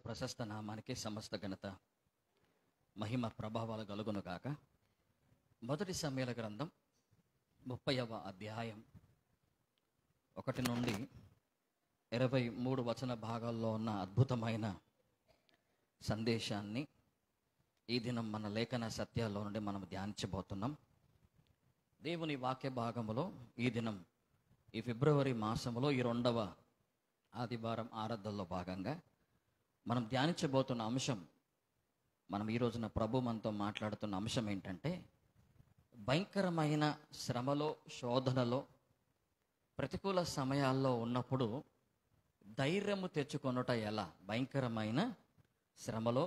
ప్రశస్త నామానికి సమస్త ఘనత మహిమ ప్రభావాలు కలుగును గాక. మొదటి సమూయేలు గ్రంథం 30వ అధ్యాయం 1 నుండి 23 వచన భాగాల్లో ఉన్న అద్భుతమైన సందేశాన్ని ఈ దినం మన లేఖన సత్యాల్లో నుండి మనం ధ్యానించబోతున్నాం. దేవుని వాక్య భాగములో ఈ దినం ఈ ఫిబ్రవరి మాసములో ఈ 2వ ఆదివారం ఆరాధనలో భాగంగా మనం ధ్యానించబోతున్న అంశం, మనం ఈ రోజున ప్రభు మనతో మాట్లాడుతున్న అంశం ఏంటంటే, భయంకరమైన శ్రమలో, శోధనలో, ప్రతికూల సమయాల్లో ఉన్నప్పుడు ధైర్యము తెచ్చుకొనుట ఎలా? భయంకరమైన శ్రమలో,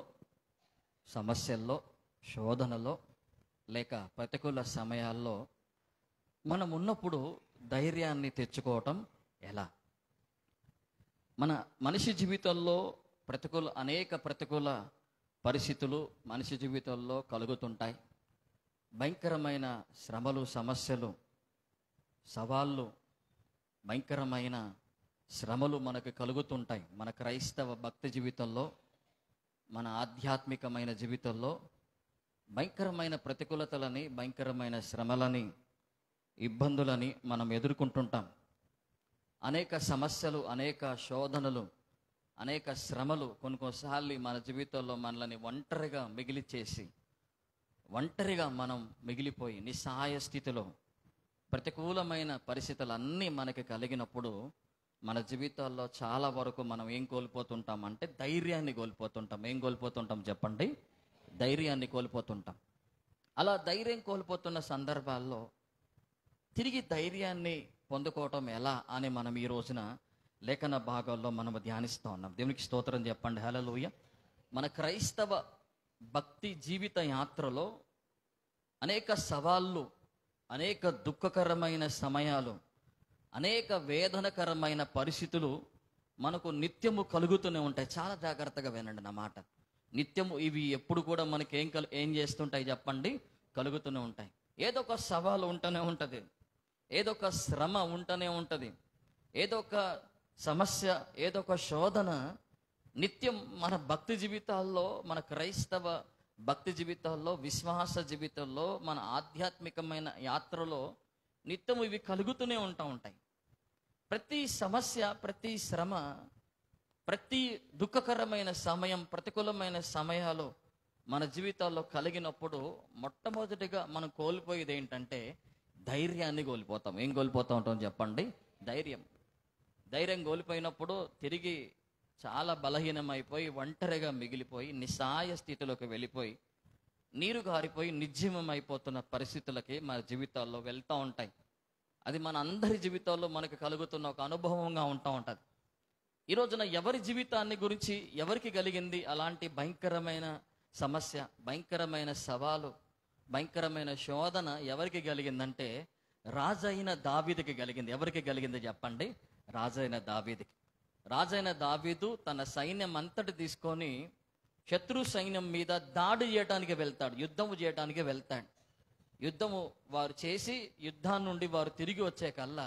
సమస్యల్లో, శోధనలో లేక ప్రతికూల సమయాల్లో మనం ఉన్నప్పుడు ధైర్యాన్ని తెచ్చుకోవటం ఎలా? మన మనిషి జీవితంలో అనేక ప్రతికూల పరిస్థితులు మనిషి జీవితంలో కలుగుతుంటాయి. భయంకరమైన శ్రమలు, సమస్యలు, సవాళ్ళు, భయంకరమైన శ్రమలు మనకు కలుగుతుంటాయి. మన క్రైస్తవ భక్తి జీవితంలో, మన ఆధ్యాత్మికమైన జీవితంలో భయంకరమైన ప్రతికూలతలని, భయంకరమైన శ్రమలని, ఇబ్బందులని మనం ఎదుర్కొంటుంటాం. అనేక సమస్యలు, అనేక శోధనలు, అనేక శ్రమలు కొన్నిసార్లు మన జీవితంలో మనల్ని ఒంటరిగా మనం మిగిలిపోయి నిస్సహాయ స్థితిలో ప్రతికూలమైన పరిస్థితులు అన్నీ మనకి కలిగినప్పుడు మన జీవితాల్లో చాలా వరకు మనం ఏం కోల్పోతుంటాం అంటే ధైర్యాన్ని కోల్పోతుంటాం. ఏం కోల్పోతుంటాం చెప్పండి? ధైర్యాన్ని కోల్పోతుంటాం. అలా ధైర్యం కోల్పోతున్న సందర్భాల్లో తిరిగి ధైర్యాన్ని పొందుకోవటం ఎలా అని మనం ఈ రోజున లేఖన భాగాల్లో మనం ధ్యానిస్తూ ఉన్నాం. దేవునికి స్తోత్రం చెప్పండి. హల్లెలూయా. మన క్రైస్తవ భక్తి జీవిత యాత్రలో అనేక సవాళ్ళు, అనేక దుఃఖకరమైన సమయాలు, అనేక వేదనకరమైన పరిస్థితులు మనకు నిత్యము కలుగుతూనే ఉంటాయి. చాలా జాగ్రత్తగా వినండి నా మాట. నిత్యము ఇవి ఎప్పుడు కూడా మనకి ఏం చేస్తుంటాయి చెప్పండి? కలుగుతూనే ఉంటాయి. ఏదో ఒక సవాలు ఉంటూనే ఉంటుంది, ఏదో ఒక శ్రమ ఉంటూనే ఉంటుంది, ఏదో ఒక సమస్య, ఏదో ఒక శోధన నిత్యం మన భక్తి జీవితాల్లో, మన క్రైస్తవ భక్తి జీవితాల్లో, విశ్వాస జీవితంలో, మన ఆధ్యాత్మికమైన యాత్రలో నిత్యం ఇవి కలుగుతూనే ఉంటాయి. ప్రతి సమస్య, ప్రతి శ్రమ, ప్రతి దుఃఖకరమైన సమయం, ప్రతికూలమైన సమయాలు మన జీవితాల్లో కలిగినప్పుడు మొట్టమొదటిగా మనం కోల్పోయేది ఏంటంటే ధైర్యాన్ని కోల్పోతాం. ఏం కోల్పోతూ ఉంటాం చెప్పండి? ధైర్యం కోల్పోయినప్పుడు తిరిగి చాలా బలహీనమైపోయి, ఒంటరిగా మిగిలిపోయి, నిస్సహాయ స్థితిలోకి వెళ్ళిపోయి, నీరు గారిపోయి నిర్జీవం అయిపోతున్న పరిస్థితులకి మన జీవితాల్లో వెళ్తూ ఉంటాయి. అది మన అందరి జీవితాల్లో మనకు కలుగుతున్న ఒక అనుభవంగా ఉంటుంది. ఈ రోజున ఎవరి జీవితాన్ని గురించి ఎవరికి కలిగింది అలాంటి భయంకరమైన సమస్య, భయంకరమైన సవాలు, భయంకరమైన శోధన ఎవరికి కలిగిందంటే రాజైన దావీదుకి కలిగింది. ఎవరికి కలిగింది చెప్పండి? రాజైన దావీదు తన సైన్యం అంతటి తీసుకొని శత్రు సైన్యం మీద దాడి చేయడానికి వెళ్తాడు, యుద్ధము చేయడానికి వెళ్తాడు. యుద్ధము వారు చేసి యుద్ధాన్ని నుండి వారు తిరిగి వచ్చే కల్లా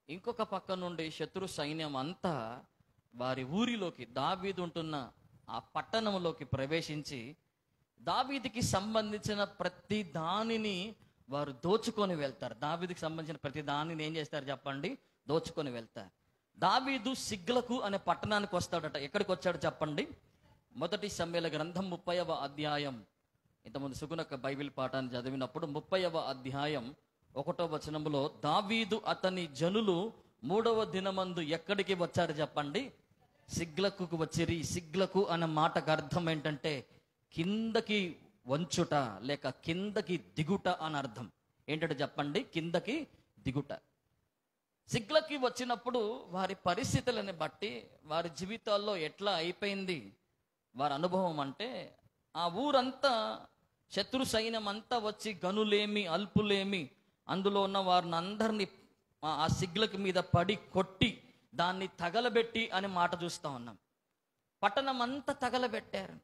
ఇంకొక పక్క నుండి శత్రు సైన్యం అంతా వారి ఊరిలోకి, దావీదు ఉంటున్న ఆ పట్టణంలోకి ప్రవేశించి దావీదుకి సంబంధించిన ప్రతి దానిని వారు దోచుకొని వెళ్తారు. దావీదుకి సంబంధించిన ప్రతి దానిని ఏం చేస్తారు చెప్పండి? దోచుకొని వెళ్తారు. దావీదు సిగ్లకు అనే పట్టణానికి వస్తాడట. ఎక్కడికి వచ్చాడు చెప్పండి? మొదటి సమూయేలు గ్రంథం 30వ అధ్యాయం. ఇంతకుముందు సుగుణక బైబిల్ పాఠాన్ని చదివినప్పుడు 30వ అధ్యాయం 1వ వచనంలో దావీదు అతని జనులు 3వ దినమందు ఎక్కడికి వచ్చారు చెప్పండి? సిగ్లకుకు వచ్చిరి. సిగ్లకు అనే మాటకు అర్థం ఏంటంటే కిందకి వంచుట లేక కిందకి దిగుట అని అర్థం. ఏంటంటే చెప్పండి? కిందకి దిగుట. సిగ్లకి వచ్చినప్పుడు వారి పరిస్థితులని బట్టి, వారి జీవితాల్లో ఎట్లా అయిపోయింది వారి అనుభవం అంటే, ఆ ఊరంతా శత్రు సైన్యం అంతా వచ్చి గనులేమి, అల్పులేమి, అందులో ఉన్న వారిని అందరినీ ఆ సిగ్లకి మీద పడి కొట్టి దాన్ని తగలబెట్టి అనే మాట చూస్తూ ఉన్నాం. పట్టణం అంతా తగలబెట్టారు.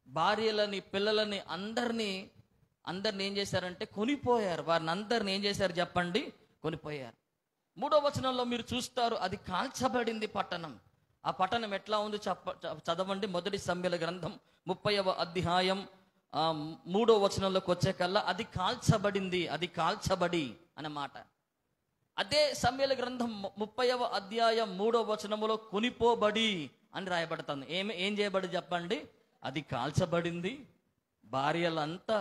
భార్యలని, పిల్లలని అందరినీ ఏం చేశారంటే కొనిపోయారు. వారిని అందరిని ఏం చేశారు చెప్పండి? కొనిపోయారు. 3వ వచనంలో మీరు చూస్తారు, అది కాల్చబడింది పట్టణం. ఆ పట్టణం ఎట్లా ఉంది చదవండి. మొదటి సమూయేలు గ్రంథం 30వ అధ్యాయం 3వ వచనంలోకి వచ్చే కల్లా అది కాల్చబడింది, అది కాల్చబడి అన్నమాట. అదే సమూయేలు గ్రంథం 30వ అధ్యాయం 3వ వచనములో కొనిపోబడి అని రాయబడుతుంది. ఏం చేయబడి చెప్పండి? అది కాల్చబడింది. భార్యలంతా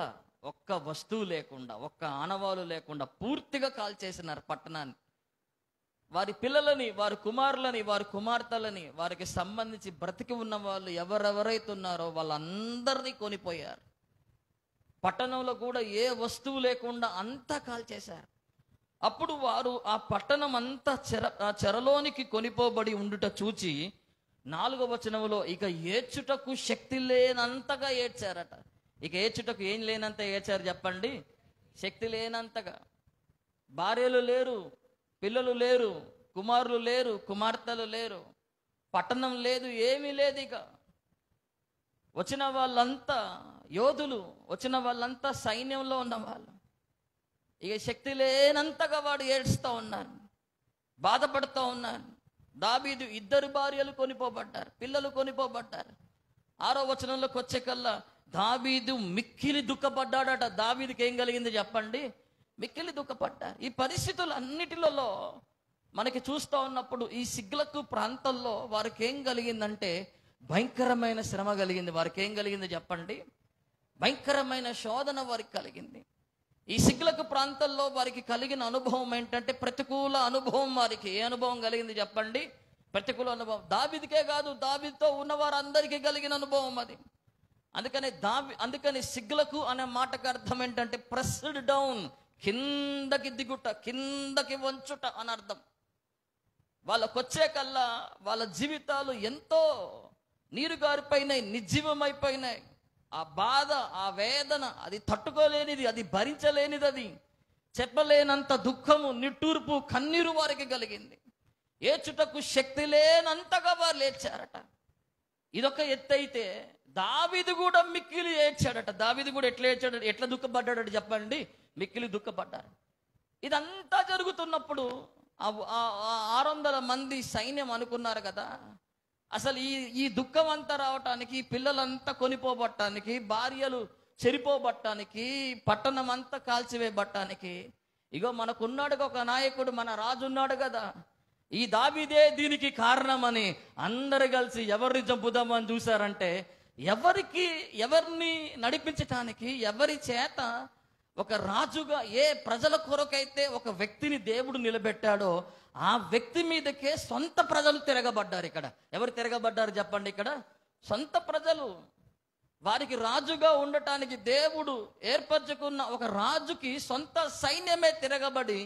ఒక్క వస్తువు లేకుండా, ఒక్క ఆనవాలు లేకుండా పూర్తిగా కాల్చేసినారు పట్టణాన్ని. వారి పిల్లలని, వారి కుమారులని, వారి కుమార్తెలని, వారికి సంబంధించి బ్రతికి ఉన్న వాళ్ళు ఎవరెవరైతే ఉన్నారో వాళ్ళందరినీ కొనిపోయారు. పట్టణంలో కూడా ఏ వస్తువు లేకుండా అంతా కాల్చేశారు. అప్పుడు వారు ఆ పట్టణం అంతా చెరలోనికి కొనిపోబడి ఉండుట చూచి 4వ వచనంలో ఇక ఏడ్చుటకు శక్తి లేనంతగా ఏడ్చారట. ఇక ఏడ్చుటకు ఏం లేనంత ఏడ్చారు చెప్పండి? శక్తి లేనంతగా. భార్యలు లేరు, పిల్లలు లేరు, కుమారులు లేరు, కుమార్తెలు లేరు, పట్టణం లేదు, ఏమీ లేదు. ఇక వచ్చిన వాళ్ళంతా యోధులు, వచ్చిన వాళ్ళంతా సైన్యంలో ఉన్న వాళ్ళు. ఇక శక్తి లేనంతగా వాడు ఏడుస్తూ ఉన్నారు, బాధపడుతూ ఉన్నారు. దావీదు 2 భార్యలు కొనిపోబడ్డారు, పిల్లలు కొనిపోబడ్డారు. 6వ వచనంలోకి వచ్చే కల్లా దావీదు మిక్కిలి దుఃఖపడ్డాడట. దావీదుకి ఏం కలిగింది చెప్పండి? మిక్కిలి దుఃఖపడ్డారు. ఈ పరిస్థితులు అన్నిటిలో మనకి చూస్తూ ఉన్నప్పుడు ఈ సిగ్లకు ప్రాంతంలో వారికి ఏం కలిగిందంటే భయంకరమైన శ్రమ కలిగింది. వారికి ఏం కలిగింది చెప్పండి? భయంకరమైన శోధన వారికి కలిగింది. ఈ సిగ్లకు ప్రాంతంలో వారికి కలిగిన అనుభవం ఏంటంటే ప్రతికూల అనుభవం. వారికి ఏ అనుభవం కలిగింది చెప్పండి? ప్రతికూల అనుభవం. దావీదుకే కాదు, దావీదుతో ఉన్న వారందరికీ కలిగిన అనుభవం అది. అందుకని సిగ్లకు అనే మాటకు అర్థం ఏంటంటే ప్రెస్డ్ డౌన్, కిందకి దిగుట, కిందకి వంచుట అని అర్థం. వాళ్ళకొచ్చే కల్లా వాళ్ళ జీవితాలు ఎంతో నీరుగారిపోయినాయి, నిర్జీవమైపోయినాయి. ఆ బాధ, ఆ వేదన అది తట్టుకోలేనిది, అది భరించలేనిది, అది చెప్పలేనంత దుఃఖము, నిట్టూర్పు, కన్నీరు వారికి కలిగింది. ఏడ్చుటకు శక్తి లేనంతగా వారు లేచారట. ఇదొక ఎత్తు అయితే దావీదు కూడా మిక్కిలి ఏడ్చాడట. దావీదు కూడా ఎట్లా ఏడ్చాడు, ఎట్లా దుఃఖపడ్డాడట చెప్పండి? మిక్కిలి దుఃఖపడ్డారు. ఇదంతా జరుగుతున్నప్పుడు 600 మంది సైన్యం అనుకున్నారు కదా, అసలు ఈ దుఃఖం అంతా రావటానికి, పిల్లలంతా కొనిపోబట్టానికి, భార్యలు చెరిపోబట్టానికి, పట్టణం అంతా కాల్చివేయబట్టానికి, ఇగో మనకున్నాడుగా ఒక నాయకుడు, మన రాజు ఉన్నాడు కదా, ఈ దావీదే దీనికి కారణమని అందరు కలిసి ఎవరిని చంపుదామని చూశారంటే ఎవరిని నడిపించటానికి, ఎవరి చేత ఒక రాజుగా ఏ ప్రజల కొరకైతే ఒక వ్యక్తిని దేవుడు నిలబెట్టాడో ఆ వ్యక్తి మీదకే సొంత ప్రజలు తిరగబడ్డారు. ఇక్కడ ఎవరు తిరగబడ్డారు చెప్పండి? ఇక్కడ సొంత ప్రజలు. వారికి రాజుగా ఉండటానికి దేవుడు ఏర్పరచుకున్న ఒక రాజుకి సొంత సైన్యమే తిరగబడి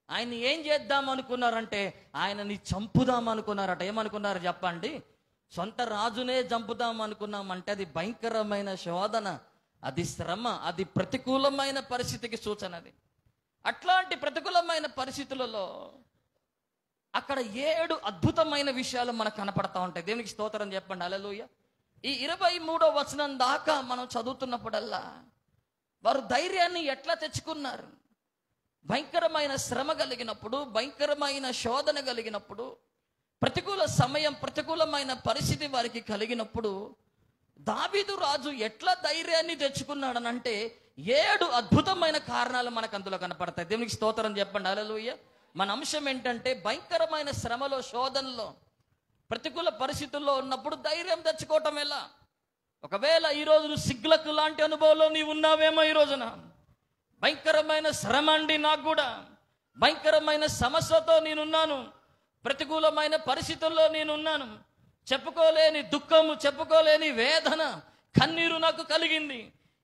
ఆయన ఏం చేద్దాం అనుకున్నారంటే ఆయనని చంపుదాం అనుకున్నారట. ఏమనుకున్నారు చెప్పండి? సొంత రాజునే చంపుదాం అనుకున్నామంటే అది భయంకరమైన శోధన, అది శ్రమ, అది ప్రతికూలమైన పరిస్థితికి సూచన. అది అట్లాంటి ప్రతికూలమైన పరిస్థితులలో అక్కడ 7 అద్భుతమైన విషయాలు మనకు కనపడతా ఉంటాయి. దేవునికి స్తోత్రం చెప్పండి, హల్లెలూయా. ఈ 23వ వచనం దాకా మనం చదువుతున్నప్పుడల్లా వారు ధైర్యాన్ని ఎట్లా తెచ్చుకున్నారు? భయంకరమైన శ్రమ కలిగినప్పుడు, భయంకరమైన శోధన కలిగినప్పుడు, ప్రతికూల సమయం, ప్రతికూలమైన పరిస్థితి వారికి కలిగినప్పుడు దావీదు రాజు ఎట్లా ధైర్యాన్ని తెచ్చుకున్నాడనంటే 7 అద్భుతమైన కారణాలు మనకు అందులో కనపడతాయి. దేవునికి స్తోత్రం చెప్పండి, హల్లెలూయా. మన అంశం ఏంటంటే భయంకరమైన శ్రమలో, శోధనలో, ప్రతికూల పరిస్థితుల్లో ఉన్నప్పుడు ధైర్యం తెచ్చుకోవటం ఎలా? ఒకవేళ ఈరోజు సిగ్లకు లాంటి అనుభవంలో నీవు ఉన్నావేమో, ఈ రోజున భయంకరమైన శ్రమ అండి, నాకు కూడా భయంకరమైన సమస్యతో నేనున్నాను, ప్రతికూలమైన పరిస్థితుల్లో నేనున్నాను, చెప్పుకోలేని దుఃఖము, చెప్పుకోలేని వేదన, కన్నీరు నాకు కలిగింది.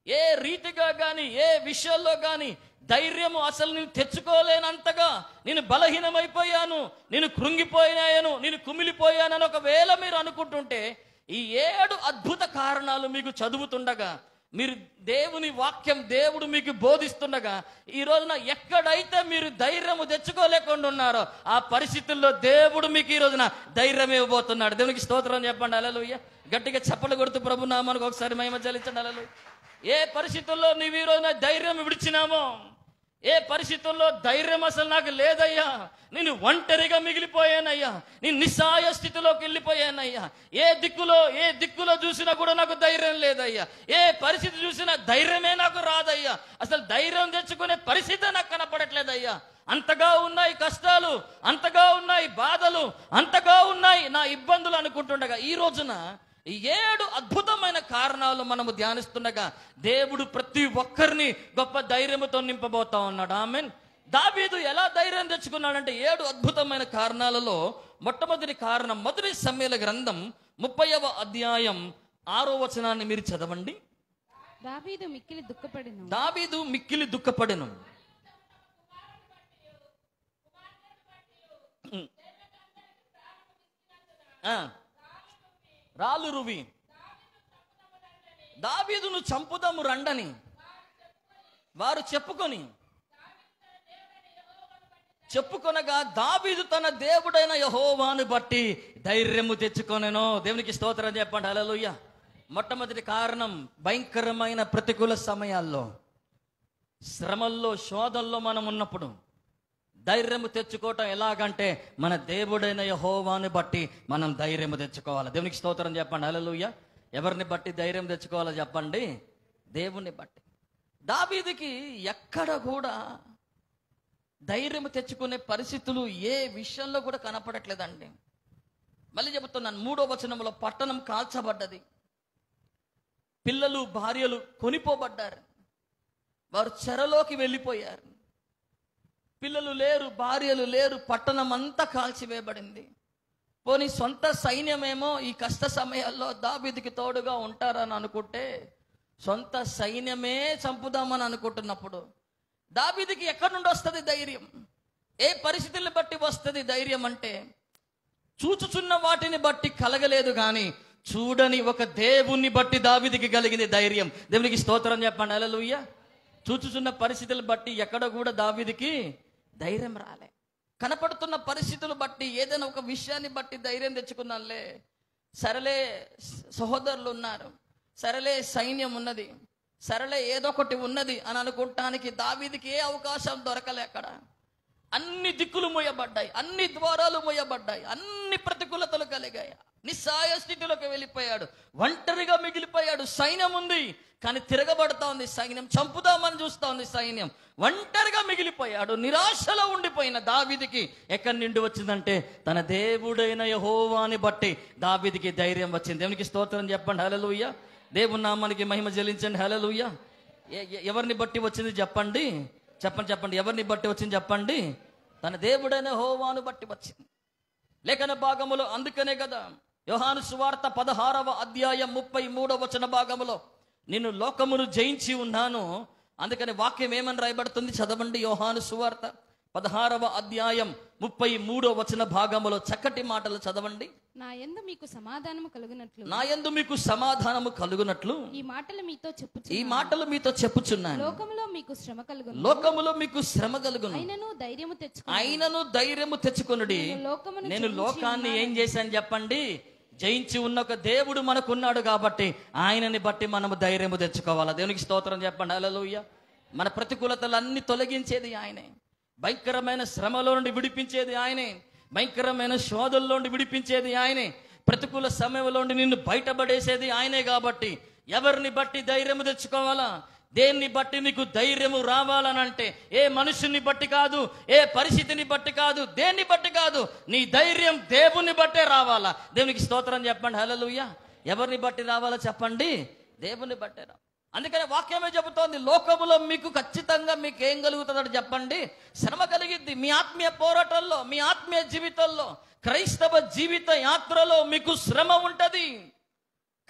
ఏ రీతిగా కానీ, ఏ విషయాల్లో కానీ ధైర్యము అసలు నేను తెచ్చుకోలేనంతగా నేను బలహీనమైపోయాను, నేను కృంగిపోయాను, నేను కుమిలిపోయానని ఒకవేళ మీరు అనుకుంటుంటే ఈ 7 అద్భుత కారణాలు మీకు చదువుతుండగా, మీరు దేవుని వాక్యం దేవుడు మీకు బోధిస్తుండగా, ఈ రోజున ఎక్కడైతే మీరు ధైర్యము తెచ్చుకోలేకుండా ఉన్నారో ఆ పరిస్థితుల్లో దేవుడు మీకు ఈ రోజున ధైర్యం ఇవ్వబోతున్నాడు. దేవునికి స్తోత్రం చెప్పండి, హల్లెలూయా. గట్టిగా చప్పలు కొడుతూ ప్రభు నామానికి ఒకసారి మహిమ చెల్లించండి, హల్లెలూయా. ఏ పరిస్థితుల్లో నీవు ఈ రోజున ధైర్యం విడిచినామో, ఏ పరిస్థితుల్లో ధైర్యం అసలు నాకు లేదయ్యా, నేను ఒంటరిగా మిగిలిపోయానయ్యా, నేను నిస్సహాయ స్థితిలోకి వెళ్ళిపోయానయ్యా, ఏ దిక్కులో చూసినా కూడా నాకు ధైర్యం లేదయ్యా, ఏ పరిస్థితి చూసినా ధైర్యమే నాకు రాదయ్యా, అసలు ధైర్యం తెచ్చుకునే పరిస్థితి నాకు కనపడట్లేదయ్యా, అంతగా ఉన్నాయి కష్టాలు, అంతగా ఉన్నాయి బాధలు, అంతగా ఉన్నాయి నా ఇబ్బందులు అనుకుంటుండగా ఈ రోజున 7 అద్భుతమైన కారణాలు మనము ధ్యానిస్తుండగా దేవుడు ప్రతి ఒక్కరిని గొప్ప ధైర్యంతో నింపబోతా ఉన్నాడు. ఆమేన్. దావీదు ఎలా ధైర్యం తెచ్చుకున్నాడంటే 7 అద్భుతమైన కారణాలలో మొట్టమొదటి కారణం, మొదటి సమూయేలు గ్రంథం 30వ అధ్యాయం 6వ వచనాన్ని మీరు చదవండి. దావీదు మిక్కిలి దుఃఖపడెను. రాళ్ళు రువి దావీదును చంపుదాము రండని వారు చెప్పుకొనగా దావీదు తన దేవుడైన యెహోవాను బట్టి ధైర్యము తెచ్చుకొనెను. దేవునికి స్తోత్రం చెప్పండి. హల్లెలూయా. మొట్టమొదటి కారణం, భయంకరమైన ప్రతికూల సమయాల్లో, శ్రమల్లో, శోధనలో మనం ఉన్నప్పుడు ధైర్యము తెచ్చుకోవటం ఎలాగంటే మన దేవుడైన యెహోవాను బట్టి మనం ధైర్యము తెచ్చుకోవాలి. దేవునికి స్తోత్రం చెప్పండి. హల్లెలూయా. ఎవరిని బట్టి ధైర్యం తెచ్చుకోవాలో చెప్పండి? దేవుని బట్టి. దావీదుకి ఎక్కడ కూడా ధైర్యం తెచ్చుకునే పరిస్థితులు ఏ విషయంలో కూడా కనపడట్లేదండి. మళ్ళీ చెబుతున్నాను, 3వ వచనంలో పట్టణం కాల్చబడ్డది, పిల్లలు భార్యలు కొనిపోబడ్డారు, వారు చెరలోకి వెళ్ళిపోయారు, పిల్లలు లేరు, భార్యలు లేరు, పట్టణం అంతా కాల్చివేయబడింది. పోనీ సొంత సైన్యమేమో ఈ కష్ట సమయాల్లో దావీదుకి తోడుగా ఉంటారని అనుకుంటే, సొంత సైన్యమే చంపుదామని అనుకుంటున్నప్పుడు దావీదుకి ఎక్కడి నుండి వస్తుంది ధైర్యం? ఏ పరిస్థితుల్ని బట్టి వస్తుంది ధైర్యం అంటే, చూచుచున్న వాటిని బట్టి కలగలేదు కానీ చూడని ఒక దేవుణ్ణి బట్టి దావీదుకి కలిగింది ధైర్యం. దేవునికి స్తోత్రం చెప్పండి. హల్లెలూయా. చూచుచున్న పరిస్థితులు బట్టి ఎక్కడ కూడా దావీదుకి ధైర్యం రాలే. కనపడుతున్న పరిస్థితులు బట్టి ఏదైనా ఒక విషయాన్ని బట్టి ధైర్యం తెచ్చుకున్నానులే, సరేలే సహోదరులు ఉన్నారు, సరేలే సైన్యం ఉన్నది, సరేలే ఏదో ఒకటి ఉన్నది అని అనుకుంటానికి దావీదుకి ఏ అవకాశం దొరకలే. అక్కడ అన్ని దిక్కులు మూయబడ్డాయి, అన్ని ద్వారాలు మూయబడ్డాయి, అన్ని ప్రతికూలతలు కలిగాయి, నిస్సహాయ స్థితిలోకి వెళ్ళిపోయాడు, ఒంటరిగా మిగిలిపోయాడు. సైన్యం ఉంది కానీ తిరగబడతా ఉంది సైన్యం, చంపుదామని చూస్తా ఉంది సైన్యం, ఒంటరిగా మిగిలిపోయాడు. నిరాశలో ఉండిపోయిన దావీదుకి ఎక్కడి నుండి వచ్చిందంటే తన దేవుడైన యెహోవాని బట్టి దావీదుకి ధైర్యం వచ్చింది. దేవునికి స్తోత్రం చెప్పండి. హల్లెలూయా. దేవుని నామానికి మహిమ చెల్లించండి. హల్లెలూయా. ఎవరిని బట్టి వచ్చింది చెప్పండి? చెప్పండి. ఎవరిని బట్టి వచ్చింది చెప్పండి? తన దేవుడైన యెహోవాను బట్టి వచ్చింది. లేఖన భాగములో అందుకనే కదా యోహాను సువార్త 16వ అధ్యాయం 33వ వచన భాగములో నిన్ను లోకమును జయించి ఉన్నాను, అందుకని వాక్యం ఏమని రాయబడుతుంది చదవండి. యోహాను సువార్త 16వ అధ్యాయం 33వ వచన భాగములో చక్కటి మాటలు చదవండి. నా యందు మీకు సమాధానము కలుగునట్లు ఈ మాటలు మీతో చెప్పుచున్నాను. లోకములో మీకు శ్రమ కలుగును, అయినను ధైర్యము తెచ్చుకొనుడి. నేను లోకాన్ని ఏం చేశాను చెప్పండి? జయించి ఉన్న ఒక దేవుడు మనకున్నాడు కాబట్టి ఆయనని బట్టి మనము ధైర్యము తెచ్చుకోవాలా. దేవునికి స్తోత్రం చెప్పండి. హల్లెలూయా. మన ప్రతికూలతలన్నీ తొలగించేది ఆయనే, భయంకరమైన శ్రమలో నుండి విడిపించేది ఆయనే, భయంకరమైన శోధల్లో నుండి విడిపించేది ఆయనే, ప్రతికూల సమయంలో నుండి నిన్ను బయటపడేసేది ఆయనే. కాబట్టి ఎవరిని బట్టి ధైర్యము తెచ్చుకోవాలా? దేన్ని బట్టి నీకు ధైర్యము రావాలనంటే ఏ మనుషుని బట్టి కాదు, ఏ పరిస్థితిని బట్టి కాదు, దేన్ని బట్టి కాదు, నీ ధైర్యం దేవుని బట్టే రావాలా. దేవునికి స్తోత్రం చెప్పండి. హల్లెలూయా. ఎవరిని బట్టి రావాలో చెప్పండి? దేవుని బట్టే రావాలి. అందుకని వాక్యమే చెబుతోంది, లోకములో మీకు ఖచ్చితంగా మీకు ఏం కలుగుతుందో చెప్పండి? శ్రమ కలిగిద్ది. మీ ఆత్మీయ పోరాటంలో, మీ ఆత్మీయ జీవితంలో, క్రైస్తవ జీవిత యాత్రలో మీకు శ్రమ ఉంటది.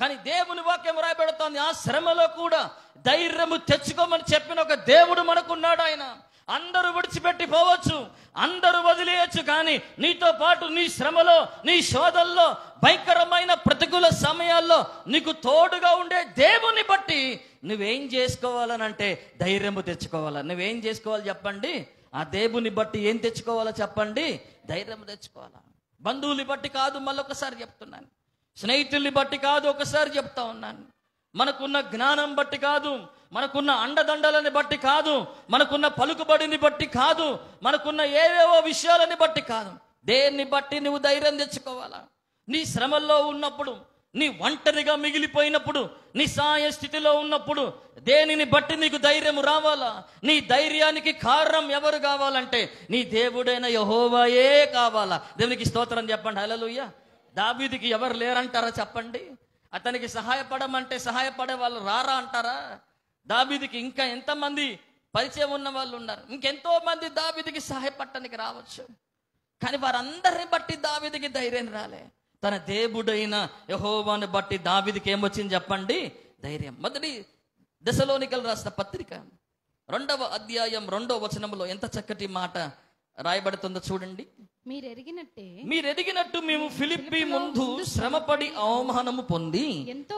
కానీ దేవుని వాక్యం రాయబడుతోంది, ఆ శ్రమలో కూడా ధైర్యము తెచ్చుకోమని చెప్పిన ఒక దేవుడు మనకున్నాడు. ఆయన అందరూ విడిచిపెట్టి పోవచ్చు, అందరూ వదిలేయచ్చు, కానీ నీతో పాటు నీ శ్రమలో, నీ శోధల్లో, భయంకరమైన ప్రతికూల సమయాల్లో నీకు తోడుగా ఉండే దేవుని బట్టి నువ్వేం చేసుకోవాలనంటే ధైర్యము తెచ్చుకోవాలా. నువ్వేం చేసుకోవాలి చెప్పండి? ఆ దేవుని బట్టి ఏం తెచ్చుకోవాలో చెప్పండి? ధైర్యము తెచ్చుకోవాలా. బంధువుని బట్టి కాదు, మళ్ళొకసారి చెప్తున్నాను, స్నేహితుల్ని బట్టి కాదు, ఒకసారి చెప్తా ఉన్నాను, మనకున్న జ్ఞానం బట్టి కాదు, మనకున్న అండదండలని బట్టి కాదు, మనకున్న పలుకుబడిని బట్టి కాదు, మనకున్న ఏవేవో విషయాలని బట్టి కాదు. దేన్ని బట్టి నువ్వు ధైర్యం తెచ్చుకోవాలా? నీ శ్రమల్లో ఉన్నప్పుడు, నీ ఒంటరిగా మిగిలిపోయినప్పుడు, నిస్సహాయ స్థితిలో ఉన్నప్పుడు దేనిని బట్టి నీకు ధైర్యం రావాలా? నీ ధైర్యానికి కారణం ఎవరు కావాలంటే నీ దేవుడైన యెహోవాయే కావాలా. దేవునికి స్తోత్రం చెప్పండి. హల్లెలూయా. దావీదుకి ఎవరు లేరంటారా చెప్పండి? అతనికి సహాయపడమంటే సహాయపడే వాళ్ళు రారా అంటారా? దావీదుకి ఇంకా ఎంతమంది పరిచయం ఉన్న వాళ్ళు ఉన్నారు, ఇంకెంతో మంది దావీదుకి సహాయపడటానికి రావచ్చు. కానీ వారందరిని బట్టి దావీదుకి ధైర్యం రాలే. తన దేవుడైన యెహోవాను బట్టి దావీదుకి ఏమొచ్చింది చెప్పండి? ధైర్యం. మొదటి దశలోనికలు రాసిన పత్రిక 2వ అధ్యాయం 2వ వచనంలో ఎంత చక్కటి మాట రాయబడుతుందో చూడండి. మీరెరిగినట్టు మేము ఫిలిప్పి ముందు శ్రమపడి అవమానము పొంది ఎంతో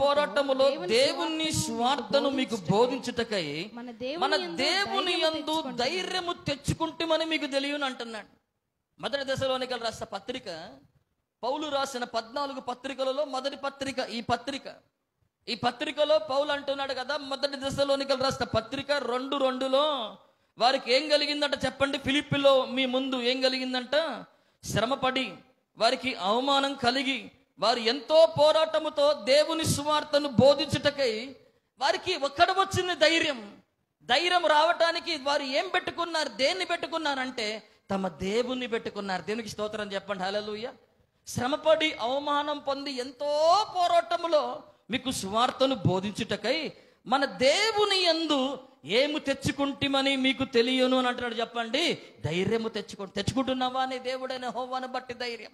పోరాటములో దేవుని స్వార్థను మీకు బోధించుటకై మన దేవుని యందు ధైర్యము తెచ్చుకుంటామని మీకు తెలియను అంటున్నాడు. మొదటి దశలోనికలు రాసిన పత్రిక, పౌలు రాసిన 14 పత్రికలలో మొదటి పత్రిక ఈ పత్రికలో పౌలు అంటున్నాడు కదా, మొదటి దశలోనికలు రాసిన పత్రిక 2:2లో వారికి ఏం కలిగిందంట చెప్పండి? ఫిలిప్పీలో మీ ముందు ఏం కలిగిందంట? శ్రమపడి వారికి అవమానం కలిగి వారు ఎంతో పోరాటముతో దేవుని సువార్తను బోధించుటకై వారికి ఒక్కడ వచ్చింది ధైర్యం రావటానికి వారు ఏం పెట్టుకున్నారు? దేన్ని పెట్టుకున్నారంటే తమ దేవుని పెట్టుకున్నారు. దేవునికి స్తోత్రం చెప్పండి. హల్లెలూయా. శ్రమపడి అవమానం పొంది ఎంతో పోరాటములో మీకు సువార్తను బోధించుటకై మన దేవుని యందు ఏము తెచ్చుకుంటామని మీకు తెలియను అని అంటున్నాడు. చెప్పండి, ధైర్యము తెచ్చుకుంటున్నావా నీ దేవుడైన యెహోవాను బట్టి ధైర్యం.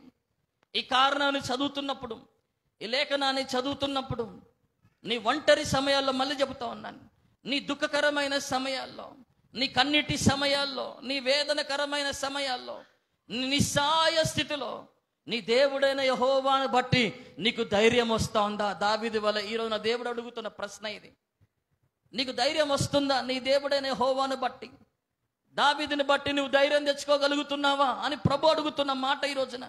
ఈ కారణాన్ని చదువుతున్నప్పుడు, ఈ లేఖనాన్ని చదువుతున్నప్పుడు, నీ ఒంటరి సమయాల్లో, మళ్ళీ చెబుతా ఉన్నాను, నీ దుఃఖకరమైన సమయాల్లో, నీ కన్నీటి సమయాల్లో, నీ వేదనకరమైన సమయాల్లో, నీ నిస్సహాయ స్థితిలో నీ దేవుడైన యెహోవాను బట్టి నీకు ధైర్యం వస్తా ఉందా? దావీదు వల్ల ఈరోజు నా దేవుడు అడుగుతున్న ప్రశ్న ఇది. నీకు ధైర్యం వస్తుందా నీ దేవుడైన యెహోవాను బట్టి? దావీదుని బట్టి నువ్వు ధైర్యం తెచ్చుకోగలుగుతున్నావా అని ప్రభు అడుగుతున్న మాట ఈ రోజున.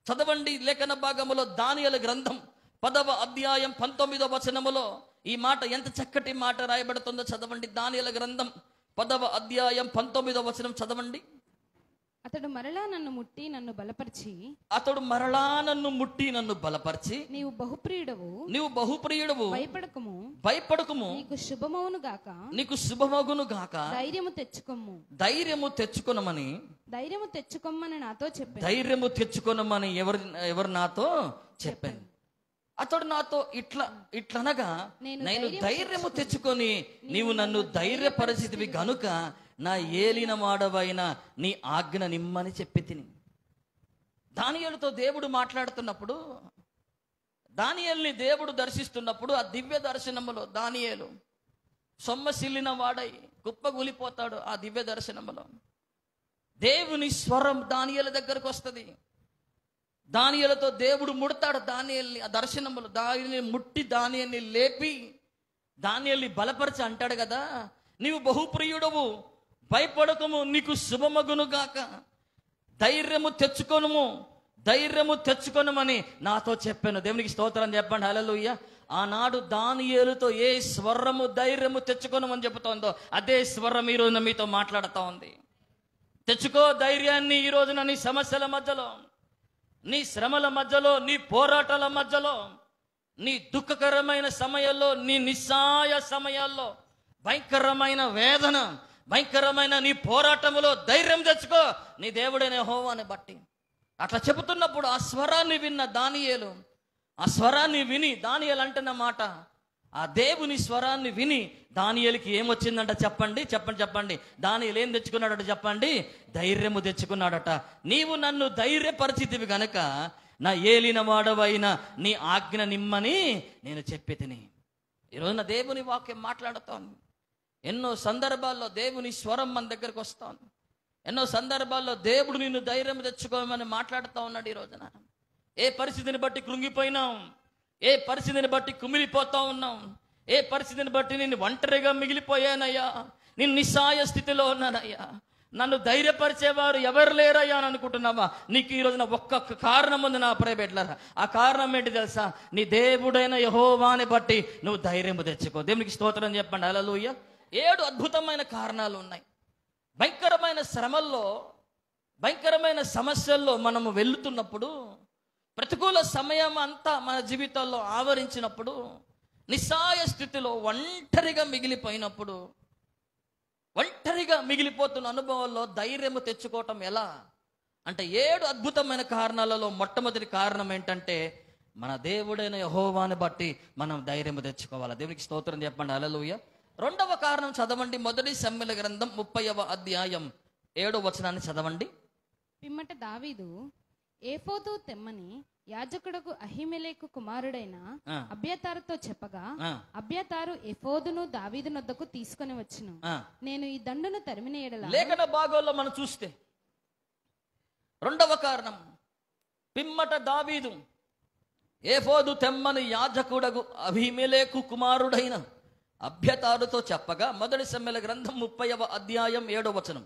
చదవండి లేఖన భాగములో దానియేలు గ్రంథం 10వ అధ్యాయం 19వ వచనములో ఈ మాట ఎంత చక్కటి మాట రాయబడుతుందో చదవండి. దానియేలు గ్రంథం 10వ అధ్యాయం 19వ వచనం చదవండి. అతడు మరలా నన్ను ముట్టి నన్ను బలపరిచి నీవు బహుప్రియుడవు భయపడకుము నీకు శుభమగును గాక ధైర్యము తెచ్చుకొనమని నాతో చెప్పాను. ధైర్యము తెచ్చుకొనమని ఎవరు నాతో చెప్పాను? అతడు నాతో ఇట్లనగా నేను ధైర్యము తెచ్చుకొని నీవు నన్ను ధైర్యపరిచితివి గనుక నా ఏలిన వాడవైన నీ ఆజ్ఞ నిమ్మని చెప్పి తిని. దానియేలుతో దేవుడు మాట్లాడుతున్నప్పుడు, దానియేలుని దేవుడు దర్శిస్తున్నప్పుడు ఆ దివ్య దర్శనములో దానియేలు సొమ్మసిల్లిన వాడై కుప్పగూలిపోతాడు. ఆ దివ్య దర్శనములో దేవుని స్వరం దానియేలు దగ్గరకు వస్తుంది. దానియేలుతో దేవుడు ముడతాడు దానియేలుని. ఆ దర్శనములో దానిని ముట్టి దానియేలుని లేపి దానియేలుని బలపరిచి అంటాడు కదా, నీవు బహుప్రియుడవు భయపడకము నీకు శుభమగును గాక ధైర్యము తెచ్చుకొనమని నాతో చెప్పాను. దేవునికి స్తోత్రం చెప్పండి. హల్లెలూయా. ఆనాడు దానియేలుతో ఏ స్వరము ధైర్యము తెచ్చుకొనమని చెబుతోందో అదే స్వరం ఈ రోజున మీతో మాట్లాడుతూ ఉంది. తెచ్చుకో ధైర్యాన్ని ఈ రోజున నీ సమస్యల మధ్యలో, నీ శ్రమల మధ్యలో, నీ పోరాటాల మధ్యలో, నీ దుఃఖకరమైన సమయాల్లో, నీ నిస్సహాయ సమయాల్లో, భయంకరమైన వేదన, భయంకరమైన నీ పోరాటములో ధైర్యం తెచ్చుకో నీ దేవుడైన యెహోవాను బట్టి. అట్లా చెబుతున్నప్పుడు ఆ స్వరాన్ని విన్న దానియేలు, ఆ స్వరాన్ని విని దానియేలు అంటున్న మాట, ఆ దేవుని స్వరాన్ని విని దానియేలుకి ఏమొచ్చిందంట చెప్పండి. దానియేలు ఏం తెచ్చుకున్నాడట చెప్పండి? ధైర్యము తెచ్చుకున్నాడట. నీవు నన్ను ధైర్యపరిచితివి గనక నా ఏలిన వాడవైన నీ ఆజ్ఞ నిమ్మని నేను చెప్పి తిని. ఈరోజున దేవుని వాక్యం మాట్లాడుతోంది. ఎన్నో సందర్భాల్లో దేవుని స్వరం మన దగ్గరకు వస్తోంది. ఎన్నో సందర్భాల్లో దేవుడు నిన్ను ధైర్యం తెచ్చుకోమని మాట్లాడుతూ ఉన్నాడు. ఈ రోజున ఏ పరిస్థితిని బట్టి కృంగిపోయినాం, ఏ పరిస్థితిని బట్టి కుమిలిపోతా ఉన్నాం, ఏ పరిస్థితిని బట్టి నేను ఒంటరిగా మిగిలిపోయానయ్యా, నేను నిస్సహాయ స్థితిలో ఉన్నానయ్యా, నన్ను ధైర్యపరిచేవారు ఎవరు లేరయ్యా అని అనుకుంటున్నావా? నీకు ఈ రోజున ఒక్క కారణం ఉంది నా ప్రియబిడ్డలారా. ఆ కారణం ఏంటి తెలుసా? నీ దేవుడైన యెహోవాని బట్టి నువ్వు ధైర్యం తెచ్చుకో. దేవునికి స్తోత్రం చెప్పండి. హల్లెలూయా. 7 అద్భుతమైన కారణాలు ఉన్నాయి. భయంకరమైన శ్రమల్లో, భయంకరమైన సమస్యల్లో మనము వెళ్తున్నప్పుడు, ప్రతికూల సమయం అంతా మన జీవితాల్లో ఆవరించినప్పుడు, నిస్సహాయ స్థితిలో ఒంటరిగా మిగిలిపోయినప్పుడు, ఒంటరిగా మిగిలిపోతున్న అనుభవాల్లో ధైర్యము తెచ్చుకోవటం ఎలా అంటే 7 అద్భుతమైన కారణాలలో మొట్టమొదటి కారణం ఏంటంటే మన దేవుడైన యెహోవాని బట్టి మనం ధైర్యము తెచ్చుకోవాలి. దేవునికి స్తోత్రం చెప్పండి. హల్లెలూయా. రెండవ కారణం చదవండి. మొదటి సమూయేలు గ్రంథం 30వ అధ్యాయం 7వ వచనాన్ని చదవండి. పిమ్మట దావీదు ఏఫోదు తెమ్మని యాజకుడకు అహీమెలెకు కుమారుడైన అబ్యాతారుతో చెప్పగా, అబ్యాతారు ఎఫోదును దావీదు నొద్దకు తీసుకొని వచ్చును. నేను ఈ దండును తరిమిన ఎడల. లేఖన భాగంలో మనం చూస్తే రెండవ కారణం, పిమ్మట దావీదు ఏఫోదు తెమ్మని యాజకుడకు అహీమెలెకు కుమారుడైన అబ్యాతారుతో చెప్పగా, మొదటి సమూయేలు గ్రంథం 30వ అధ్యాయం 7వ వచనం.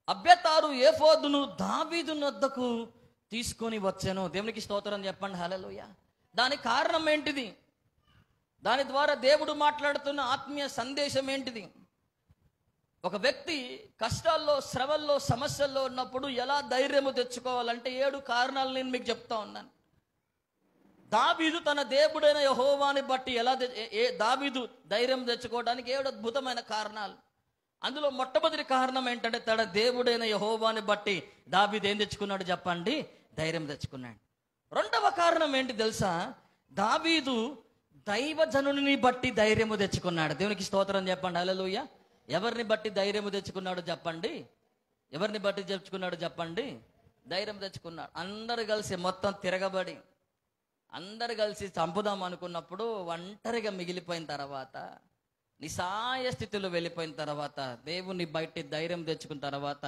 అబ్యాతారు ఏఫోదును దావీదు నొద్దకు తీసుకొని వచ్చాను. దేవునికి స్తోత్రం చెప్పండి. హల్లెలూయా. దానికి కారణం ఏంటిది? దాని ద్వారా దేవుడు మాట్లాడుతున్న ఆత్మీయ సందేశం ఏంటిది? ఒక వ్యక్తి కష్టాల్లో, శ్రమల్లో, సమస్యల్లో ఉన్నప్పుడు ఎలా ధైర్యము తెచ్చుకోవాలంటే 7 కారణాలు నేను మీకు చెప్తా ఉన్నాను. దావీదు తన దేవుడైన యెహోవాని బట్టి ఎలా దావీదు ధైర్యం తెచ్చుకోవడానికి 7 అద్భుతమైన కారణాలు. అందులో మొట్టమొదటి కారణం ఏంటంటే తన దేవుడైన యెహోవాని బట్టి దావీదు ఏం తెచ్చుకున్నాడు చెప్పండి? ధైర్యం తెచ్చుకున్నాడు. రెండవ కారణం ఏంటి తెలుసా? దావీదు దైవజనుని బట్టి ధైర్యము తెచ్చుకున్నాడు. దేవునికి స్తోత్రం చెప్పండి. హల్లెలూయా. ఎవరిని బట్టి ధైర్యము తెచ్చుకున్నాడు చెప్పండి? ఎవరిని బట్టి తెచ్చుకున్నాడు చెప్పండి? ధైర్యం తెచ్చుకున్నాడు. అందరు కలిసి మొత్తం తిరగబడి, అందరు కలిసి చంపుదాం అనుకున్నప్పుడు ఒంటరిగా మిగిలిపోయిన తర్వాత, నిస్సహాయ స్థితిలో వెళ్ళిపోయిన తర్వాత, దేవుని బయట ధైర్యం తెచ్చుకున్న తర్వాత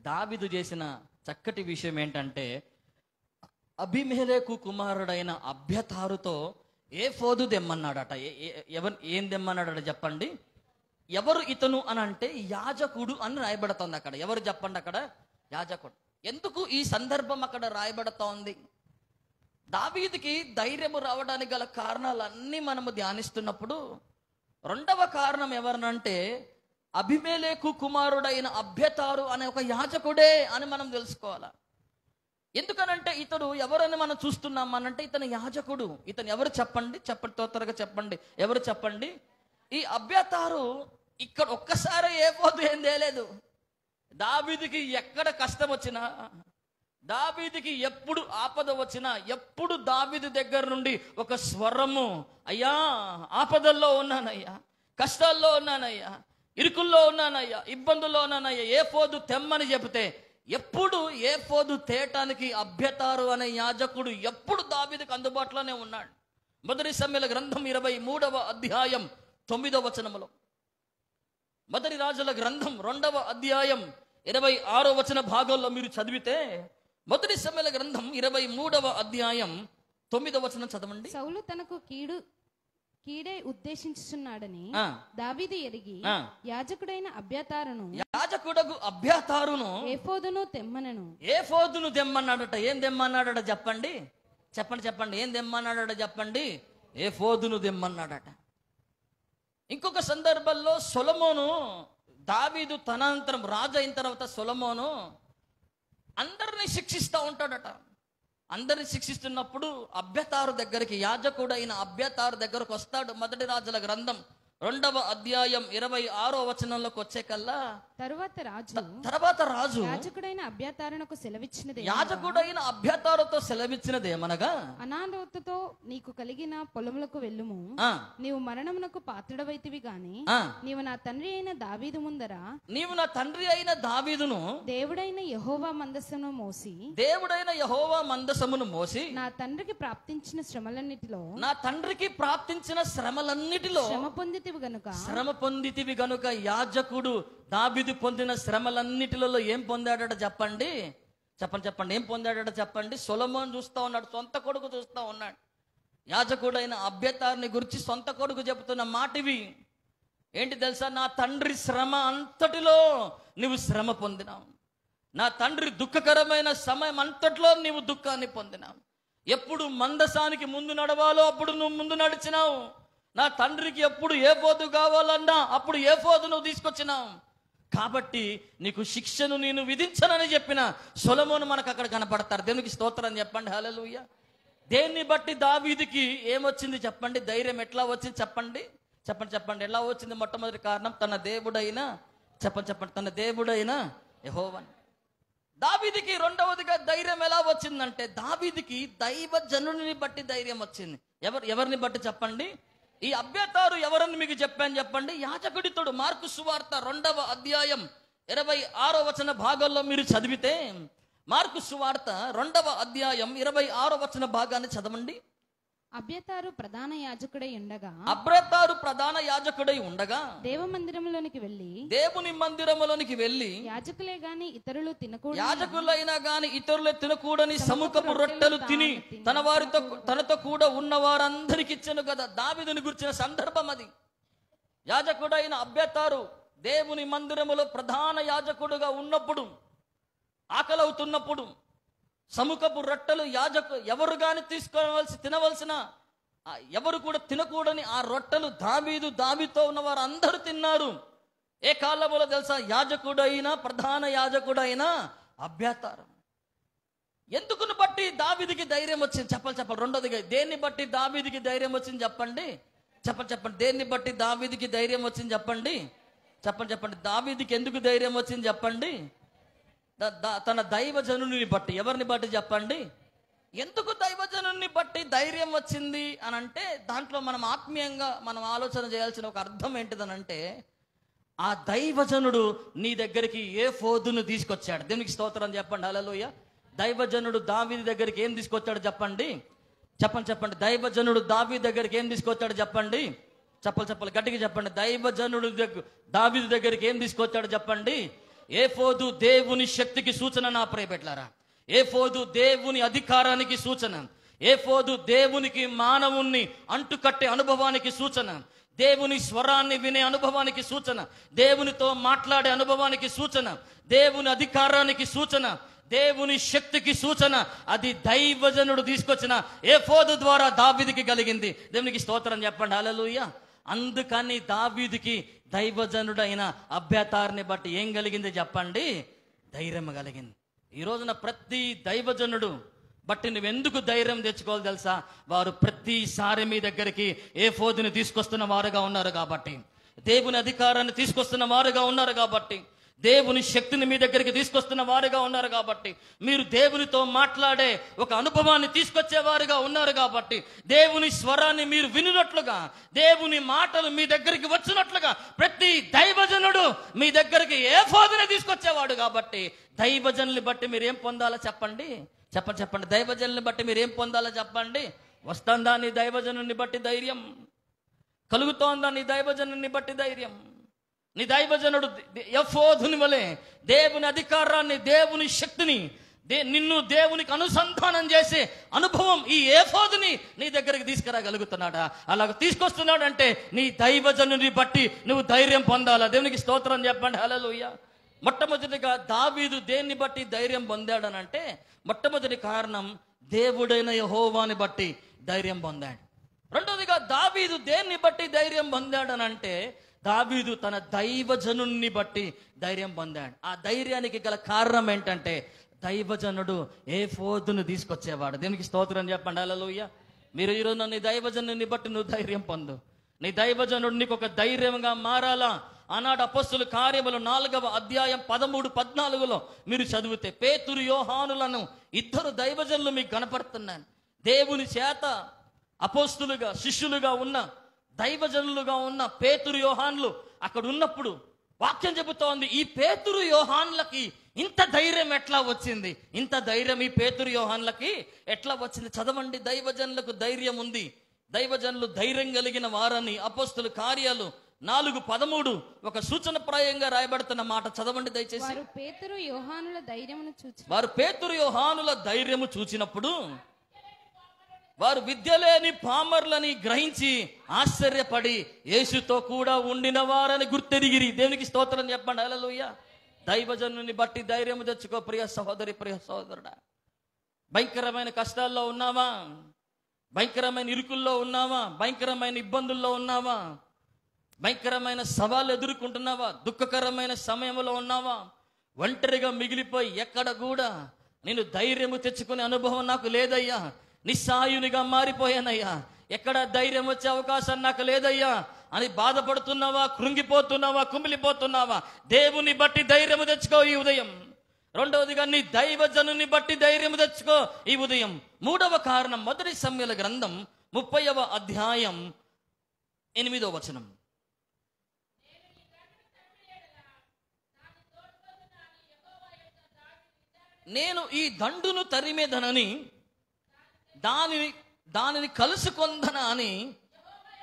దావీదు చేసిన చక్కటి విషయం ఏంటంటే, అబీమెలెకు కుమారుడైన అబ్యాతారుతో ఏఫోదు దెమ్మన్నాడట. ఏం దెమ్మన్నాడట చెప్పండి? ఎవరు ఇతను అని అంటే యాజకుడు అని రాయబడుతుంది అక్కడ. ఎవరు చెప్పండి అక్కడ? యాజకుడు. ఎందుకు ఈ సందర్భం అక్కడ రాయబడుతోంది? దావీదుకి ధైర్యము రావడానికి గల కారణాలన్నీ మనము ధ్యానిస్తున్నప్పుడు రెండవ కారణం ఎవరినంటే అబీమెలెకు కుమారుడైన అబ్యాతారు అనే ఒక యాజకుడే అని మనం తెలుసుకోవాలి. ఎందుకనంటే ఇతడు ఎవరని మనం చూస్తున్నాం అనంటే ఇతను యాజకుడు. ఇతను ఎవరు చెప్పండి? త్వరగా చెప్పండి. ఎవరు చెప్పండి? ఈ అబ్యాతారు ఇక్కడ ఒక్కసారి ఏపోదు ఏం తేలేదు. దావీదుకి ఎక్కడ కష్టం వచ్చినా, దావీదుకి ఎప్పుడు ఆపద వచ్చినా, ఎప్పుడు దావీదు దగ్గర నుండి ఒక స్వరము, అయ్యా ఆపదల్లో ఉన్నానయ్యా, కష్టాల్లో ఉన్నానయ్యా, ఇరుకుల్లో ఉన్నానయ్యా, ఇబ్బందుల్లో ఉన్నానయ్యా, ఏఫోదు తెమ్మని చెబితే ఎప్పుడు ఏఫోదు తేటానికి అబ్యాతారు అనే యాజకుడు ఎప్పుడు దావీదుకు అందుబాటులోనే ఉన్నాడు. మొదటి సమూయేలు గ్రంథం 23వ అధ్యాయం 9వ వచనములో, మొదటి రాజుల గ్రంథం 2వ అధ్యాయం 26వ వచన భాగంలో మీరు చదివితే, మొదటి సమూయేలు గ్రంథం 23వ అధ్యాయం 9వ వచనం చదవండి. సౌలు తనకు కీడే ఉద్దేశించుచున్నాడని దావీదు ఎరిగి యాజకుడైన అబ్యాతారును ఏఫోదును తెమ్మన్నాడట. ఏం తెమ్మన్నాడట చెప్పండి? చెప్పండి. ఏం తెమ్మన్నాడట చెప్పండి? ఏఫోదును తెమ్మన్నాడట. ఇంకొక సందర్భంలో సొలొమోను, దావీదు తనంతరం రాజు అయిన తర్వాత సొలొమోను అందరినీ శిక్షిస్తూ ఉంటాడట. అందరిని శిక్షిస్తున్నప్పుడు అబ్యాతారు దగ్గరికి, యాజకుడైన అబ్యాతారు దగ్గరకు వస్తాడు. మొదటి రాజుల గ్రంథం 2వ అధ్యాయం 26వ వచనంలోకి వచ్చే కల్లా తర్వాత రాజు యాజకుడైన అబ్యాతారునకు సెలవిచ్చినది ఏమనగా, అనారోగ్యతో నీకు కలిగిన పొలములకు వెళ్ళుము, నీవు మరణమునకు పాత్రుడవైతివి గాని నీవు నా తండ్రి అయిన దావీదును దేవుడైన యెహోవా మందసమును మోసి నా తండ్రికి ప్రాప్తించిన శ్రమలన్నిటిలో శ్రమ పొందితివి గనుక యాజకుడు దావీదు పొందిన శ్రమలన్నిటిలో ఏం పొందాడట చెప్పండి? ఏం పొందాడట చెప్పండి? సొలొమోను చూస్తా ఉన్నాడు, సొంత కొడుకు చూస్తా ఉన్నాడు. యాజకుడైన అబ్యాతారుని గురించి సొంత కొడుకు చెబుతున్న మాటివి ఏంటి తెలుసా? నా తండ్రి శ్రమ అంతటిలో నువ్వు శ్రమ పొందినావు, నా తండ్రి దుఃఖకరమైన సమయం అంతట్లో నీవు దుఃఖాన్ని పొందినావు. ఎప్పుడు మందసానికి ముందు నడవాలో అప్పుడు నువ్వు ముందు నడిచినావు. నా తండ్రికి ఎప్పుడు ఏఫోదు కావాలన్నా అప్పుడు ఏఫోదు నువ్వు తీసుకొచ్చినావు. కాబట్టి నీకు శిక్షను నేను విధించనని చెప్పిన సొలొమోను మనకు అక్కడ కనపడతారు. దేవునికి స్తోత్రం చెప్పండి, హల్లెలూయా. దేన్ని బట్టి దావీదుకి ఏమొచ్చింది చెప్పండి? ధైర్యం ఎట్లా వచ్చింది చెప్పండి, చెప్పండి చెప్పండి. ఎలా వచ్చింది? మొట్టమొదటి కారణం తన దేవుడైన, చెప్పండి చెప్పండి, తన దేవుడైన యెహోవాను. దావీదుకి రెండవదిగా ధైర్యం ఎలా వచ్చిందంటే, దావీదుకి దైవజనుని బట్టి ధైర్యం వచ్చింది. ఎవరిని బట్టి చెప్పండి? ఈ అబ్యాతారు ఎవరని మీకు చెప్పాను చెప్పండి? యాజకుడితోడు. మార్కు సువార్త 2వ అధ్యాయం 26వ వచన భాగంలో మీరు చదివితే, మార్కు సువార్త 2వ అధ్యాయం 26వ వచన భాగాన్ని చదవండి. అబ్యాతారు ప్రధాన యాజకుడై ఉండగా దేవమందిరములోనికి వెళ్ళి దేవుని మందిరములోనికి వెళ్ళి యాజకులైనా గాని ఇతరులు తినకూడని సముఖపు రొట్టెలు తిని తన వారితో తనతో కూడా ఉన్న వారందరికి ఇచ్చెను కదా. దావీదుని గురించిన సందర్భం అది. యాజకుడైన అబ్యాతారు దేవుని మందిరములో ప్రధాన యాజకుడుగా ఉన్నప్పుడు, ఆకలవుతున్నప్పుడు సముఖపు రొట్టెలు ఎవరు గాని తినవలసిన ఎవరు కూడా తినకూడని ఆ రొట్టెలు దావీదుతో ఉన్న వారు అందరూ తిన్నారు. ఏ కాలంలో తెలుసా? యాజకుడైన, ప్రధాన యాజకుడైన అబ్యాతారు. ఎందుకును బట్టి దావీదుకి ధైర్యం వచ్చింది? చెప్పాలి. రెండోదిగా దేన్ని బట్టి దావీదుకి ధైర్యం వచ్చింది చెప్పండి, చెప్పండి. దేన్ని బట్టి దావీదుకి ధైర్యం వచ్చింది చెప్పండి, చెప్పండి. దావీదుకి ఎందుకు ధైర్యం వచ్చింది చెప్పండి? తన దైవజనుని బట్టి. ఎవరిని బట్టి చెప్పండి? ఎందుకు దైవజనుని బట్టి ధైర్యం వచ్చింది అని అంటే, దాంట్లో మనం ఆత్మీయంగా మనం ఆలోచన చేయాల్సిన ఒక అర్థం ఏంటిదనంటే, ఆ దైవజనుడు నీ దగ్గరికి ఏఫోదును తీసుకొచ్చాడు. దేవునికి స్తోత్రం చెప్పండి, హల్లెలూయా. దైవజనుడు దావీదు దగ్గరికి ఏం తీసుకొచ్చాడు చెప్పండి, చెప్పండి. దైవజనుడు దావీదు దగ్గరికి ఏం తీసుకొచ్చాడు చెప్పండి, చెప్పాలి. గట్టిగా చెప్పండి. దైవజనుడు దావీదు దగ్గరికి ఏం తీసుకొచ్చాడు చెప్పండి? ఏఫోదు దేవుని శక్తికి సూచన. నా ప్రియబిడ్డలారా, ఏఫోదు దేవుని అధికారానికి సూచన. ఏఫోదు దేవునికి మానవుణ్ణి అంటుకట్టే అనుభవానికి సూచన. దేవుని స్వరాన్ని వినే అనుభవానికి సూచన. దేవునితో మాట్లాడే అనుభవానికి సూచన. దేవుని అధికారానికి సూచన. దేవుని శక్తికి సూచన. అది దైవజనుడు తీసుకొచ్చిన ఏఫోదు ద్వారా దావీదుకి కలిగింది. దేవునికి స్తోత్రం చెప్పండి, హల్లెలూయా. అందుకని దావీదుకి దైవజనుడైన అబ్యాతారుని బట్టి ఏం కలిగింది చెప్పండి? ధైర్యం కలిగింది. ఈ రోజున ప్రతి దైవజనుడు బట్టి నువ్వెందుకు ధైర్యం తెచ్చుకోవాలి తెలుసా? వారు ప్రతిసారి మీ దగ్గరికి ఏఫోదుని తీసుకొస్తున్న వారుగా ఉన్నారు కాబట్టి, దేవుని అధికారాన్ని తీసుకొస్తున్న వారుగా ఉన్నారు కాబట్టి, దేవుని శక్తిని మీ దగ్గరికి తీసుకొస్తున్న వారుగా ఉన్నారు కాబట్టి, మీరు దేవునితో మాట్లాడే ఒక అనుభవాన్ని తీసుకొచ్చేవారుగా ఉన్నారు కాబట్టి, దేవుని స్వరాన్ని మీరు వినున్నట్లుగా, దేవుని మాటలు మీ దగ్గరికి వచ్చినట్లుగా ప్రతి దైవజనుడు మీ దగ్గరికి ఏఫోదుని తీసుకొచ్చేవాడు కాబట్టి, దైవజనుల్ని బట్టి మీరు ఏం పొందాలో చెప్పండి, చెప్పండి. దైవజనుల్ని బట్టి మీరు ఏం పొందాలో చెప్పండి. వస్తుందా నీ దైవజనుని బట్టి ధైర్యం? కలుగుతోందా నీ దైవజనుని బట్టి ధైర్యం? నీ దైవజనుడు ఏఫోదుని వలె దేవుని అధికారాన్ని, దేవుని శక్తిని, నిన్ను దేవునికి అనుసంధానం చేసే అనుభవం ఈ ఏఫోదుని నీ దగ్గరికి తీసుకురాగలుగుతున్నాడా? అలాగ తీసుకొస్తున్నాడు అంటే నీ దైవజనుని బట్టి నువ్వు ధైర్యం పొందాలా. దేవునికి స్తోత్రం చెప్పండి, హల్లెలూయా. మొట్టమొదటిగా దావీదు దేన్ని బట్టి ధైర్యం పొందాడనంటే, మొట్టమొదటి కారణం దేవుడైన యెహోవాని బట్టి ధైర్యం పొందాడు. రెండోదిగా దావీదు దేన్ని బట్టి ధైర్యం పొందాడనంటే, దావీదు తన దైవజనుని బట్టి ధైర్యం పొందాడు. ఆ ధైర్యానికి గల కారణం ఏంటంటే, దైవజనుడు ఏఫోదును తీసుకొచ్చేవాడు. దేవునికి స్తోత్రం చెప్పండి, హల్లెలూయా. మీరు ఈరోజు నీ దైవజనుని బట్టి నువ్వు ధైర్యం పొందు. నీ దైవజనుడు నీకు ఒక ధైర్యంగా మారాలా. ఆనాడు అపొస్తలుల కార్యములు 4వ అధ్యాయం 13-14లో మీరు చదివితే, పేతురు యోహానులను ఇద్దరు దైవజనులు మీకు కనపడుతున్నాను. దేవుని చేత అపొస్తలుగా శిష్యులుగా ఉన్న దైవజనులుగా ఉన్న పేతురు యోహాన్లు అక్కడ ఉన్నప్పుడు వాక్యం చెబుతోంది, ఈ పేతురు యోహాన్లకి ఇంత ధైర్యం ఎట్లా వచ్చింది? ఇంత ధైర్యం ఈ పేతురు యోహాన్లకి ఎట్లా వచ్చింది? చదవండి. దైవజనులకు ధైర్యం ఉంది. దైవజనులు ధైర్యం కలిగిన వారని అపొస్తలుల కార్యాలు 4:13 ఒక సూచనప్రాయంగా రాయబడుతున్న మాట చదవండి దయచేసి. వారు పేతురు యోహానుల ధైర్యము చూచినప్పుడు వారు విద్య లేని పామర్లని గ్రహించి ఆశ్చర్యపడి యేసుతో కూడా ఉండిన వారని గుర్తెరిగిరి. దేవునికి స్తోత్రం చెప్పండి. హల్లెలూయా. దైవజనుని బట్టి ధైర్యం తెచ్చుకో ప్రియ సహోదరి, ప్రియ సహోదరుడా. భయంకరమైన కష్టాల్లో ఉన్నావా? భయంకరమైన ఇరుకుల్లో ఉన్నావా? భయంకరమైన ఇబ్బందుల్లో ఉన్నావా? భయంకరమైన సవాళ్ళు ఎదుర్కొంటున్నావా? దుఃఖకరమైన సమయంలో ఉన్నావా? ఒంటరిగా మిగిలిపోయి ఎక్కడ కూడా నేను ధైర్యము తెచ్చుకునే అనుభవం నాకు లేదయ్యా, నిస్సహాయునిగా మారిపోయానయ్యా, ఎక్కడ ధైర్యం వచ్చే అవకాశం నాకు లేదయ్యా అని బాధపడుతున్నావా? కృంగిపోతున్నావా? కుమిలిపోతున్నావా? దేవుని బట్టి ధైర్యము తెచ్చుకో ఈ ఉదయం. రెండవదిగా నీ దైవజనుని బట్టి ధైర్యము తెచ్చుకో ఈ ఉదయం. మూడవ కారణం, మొదటి సమూయేలు గ్రంథం 30వ అధ్యాయం 8వ వచనం. నేను ఈ దండును తరిమేదనని దానిని కలుసుకొందన అని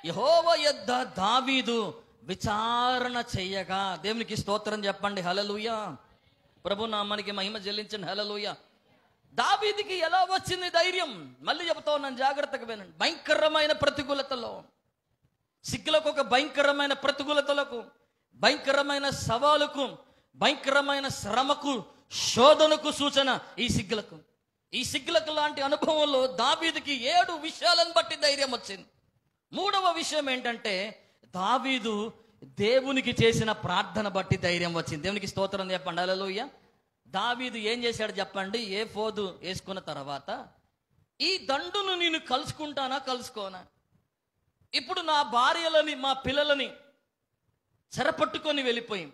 యెహోవా యొద్ద దావీదు విచారణ చెయ్యగా. దేవునికి స్తోత్రం చెప్పండి. హల్లెలూయా. ప్రభు నామానికి మహిమ చెల్లించండి. హల్లెలూయా. దావీదుకి ఎలా వచ్చింది ధైర్యం? మళ్ళీ చెబుతా ఉన్నాను, జాగ్రత్తగా వినండి. భయంకరమైన ప్రతికూలతలో, సిగ్గులకు ఒక భయంకరమైన ప్రతికూలతలకు, భయంకరమైన సవాలుకు, భయంకరమైన శ్రమకు, శోధనకు సూచన ఈ సిగ్గులకు. ఈ సిగ్గులకు లాంటి అనుభవంలో దావీదుకి 7 విషయాలను బట్టి ధైర్యం వచ్చింది. మూడవ విషయం ఏంటంటే, దావీదు దేవునికి చేసిన ప్రార్థన బట్టి ధైర్యం వచ్చింది. దేవునికి స్తోత్రం చెప్పండి. హల్లెలూయా. దావీదు ఏం చేశాడు చెప్పండి? ఏఫోదు వేసుకున్న తర్వాత, ఈ దండును నేను కలుసుకుంటానా కలుసుకోనా? ఇప్పుడు నా భార్యలని మా పిల్లలని చెరపట్టుకొని వెళ్ళిపోయి,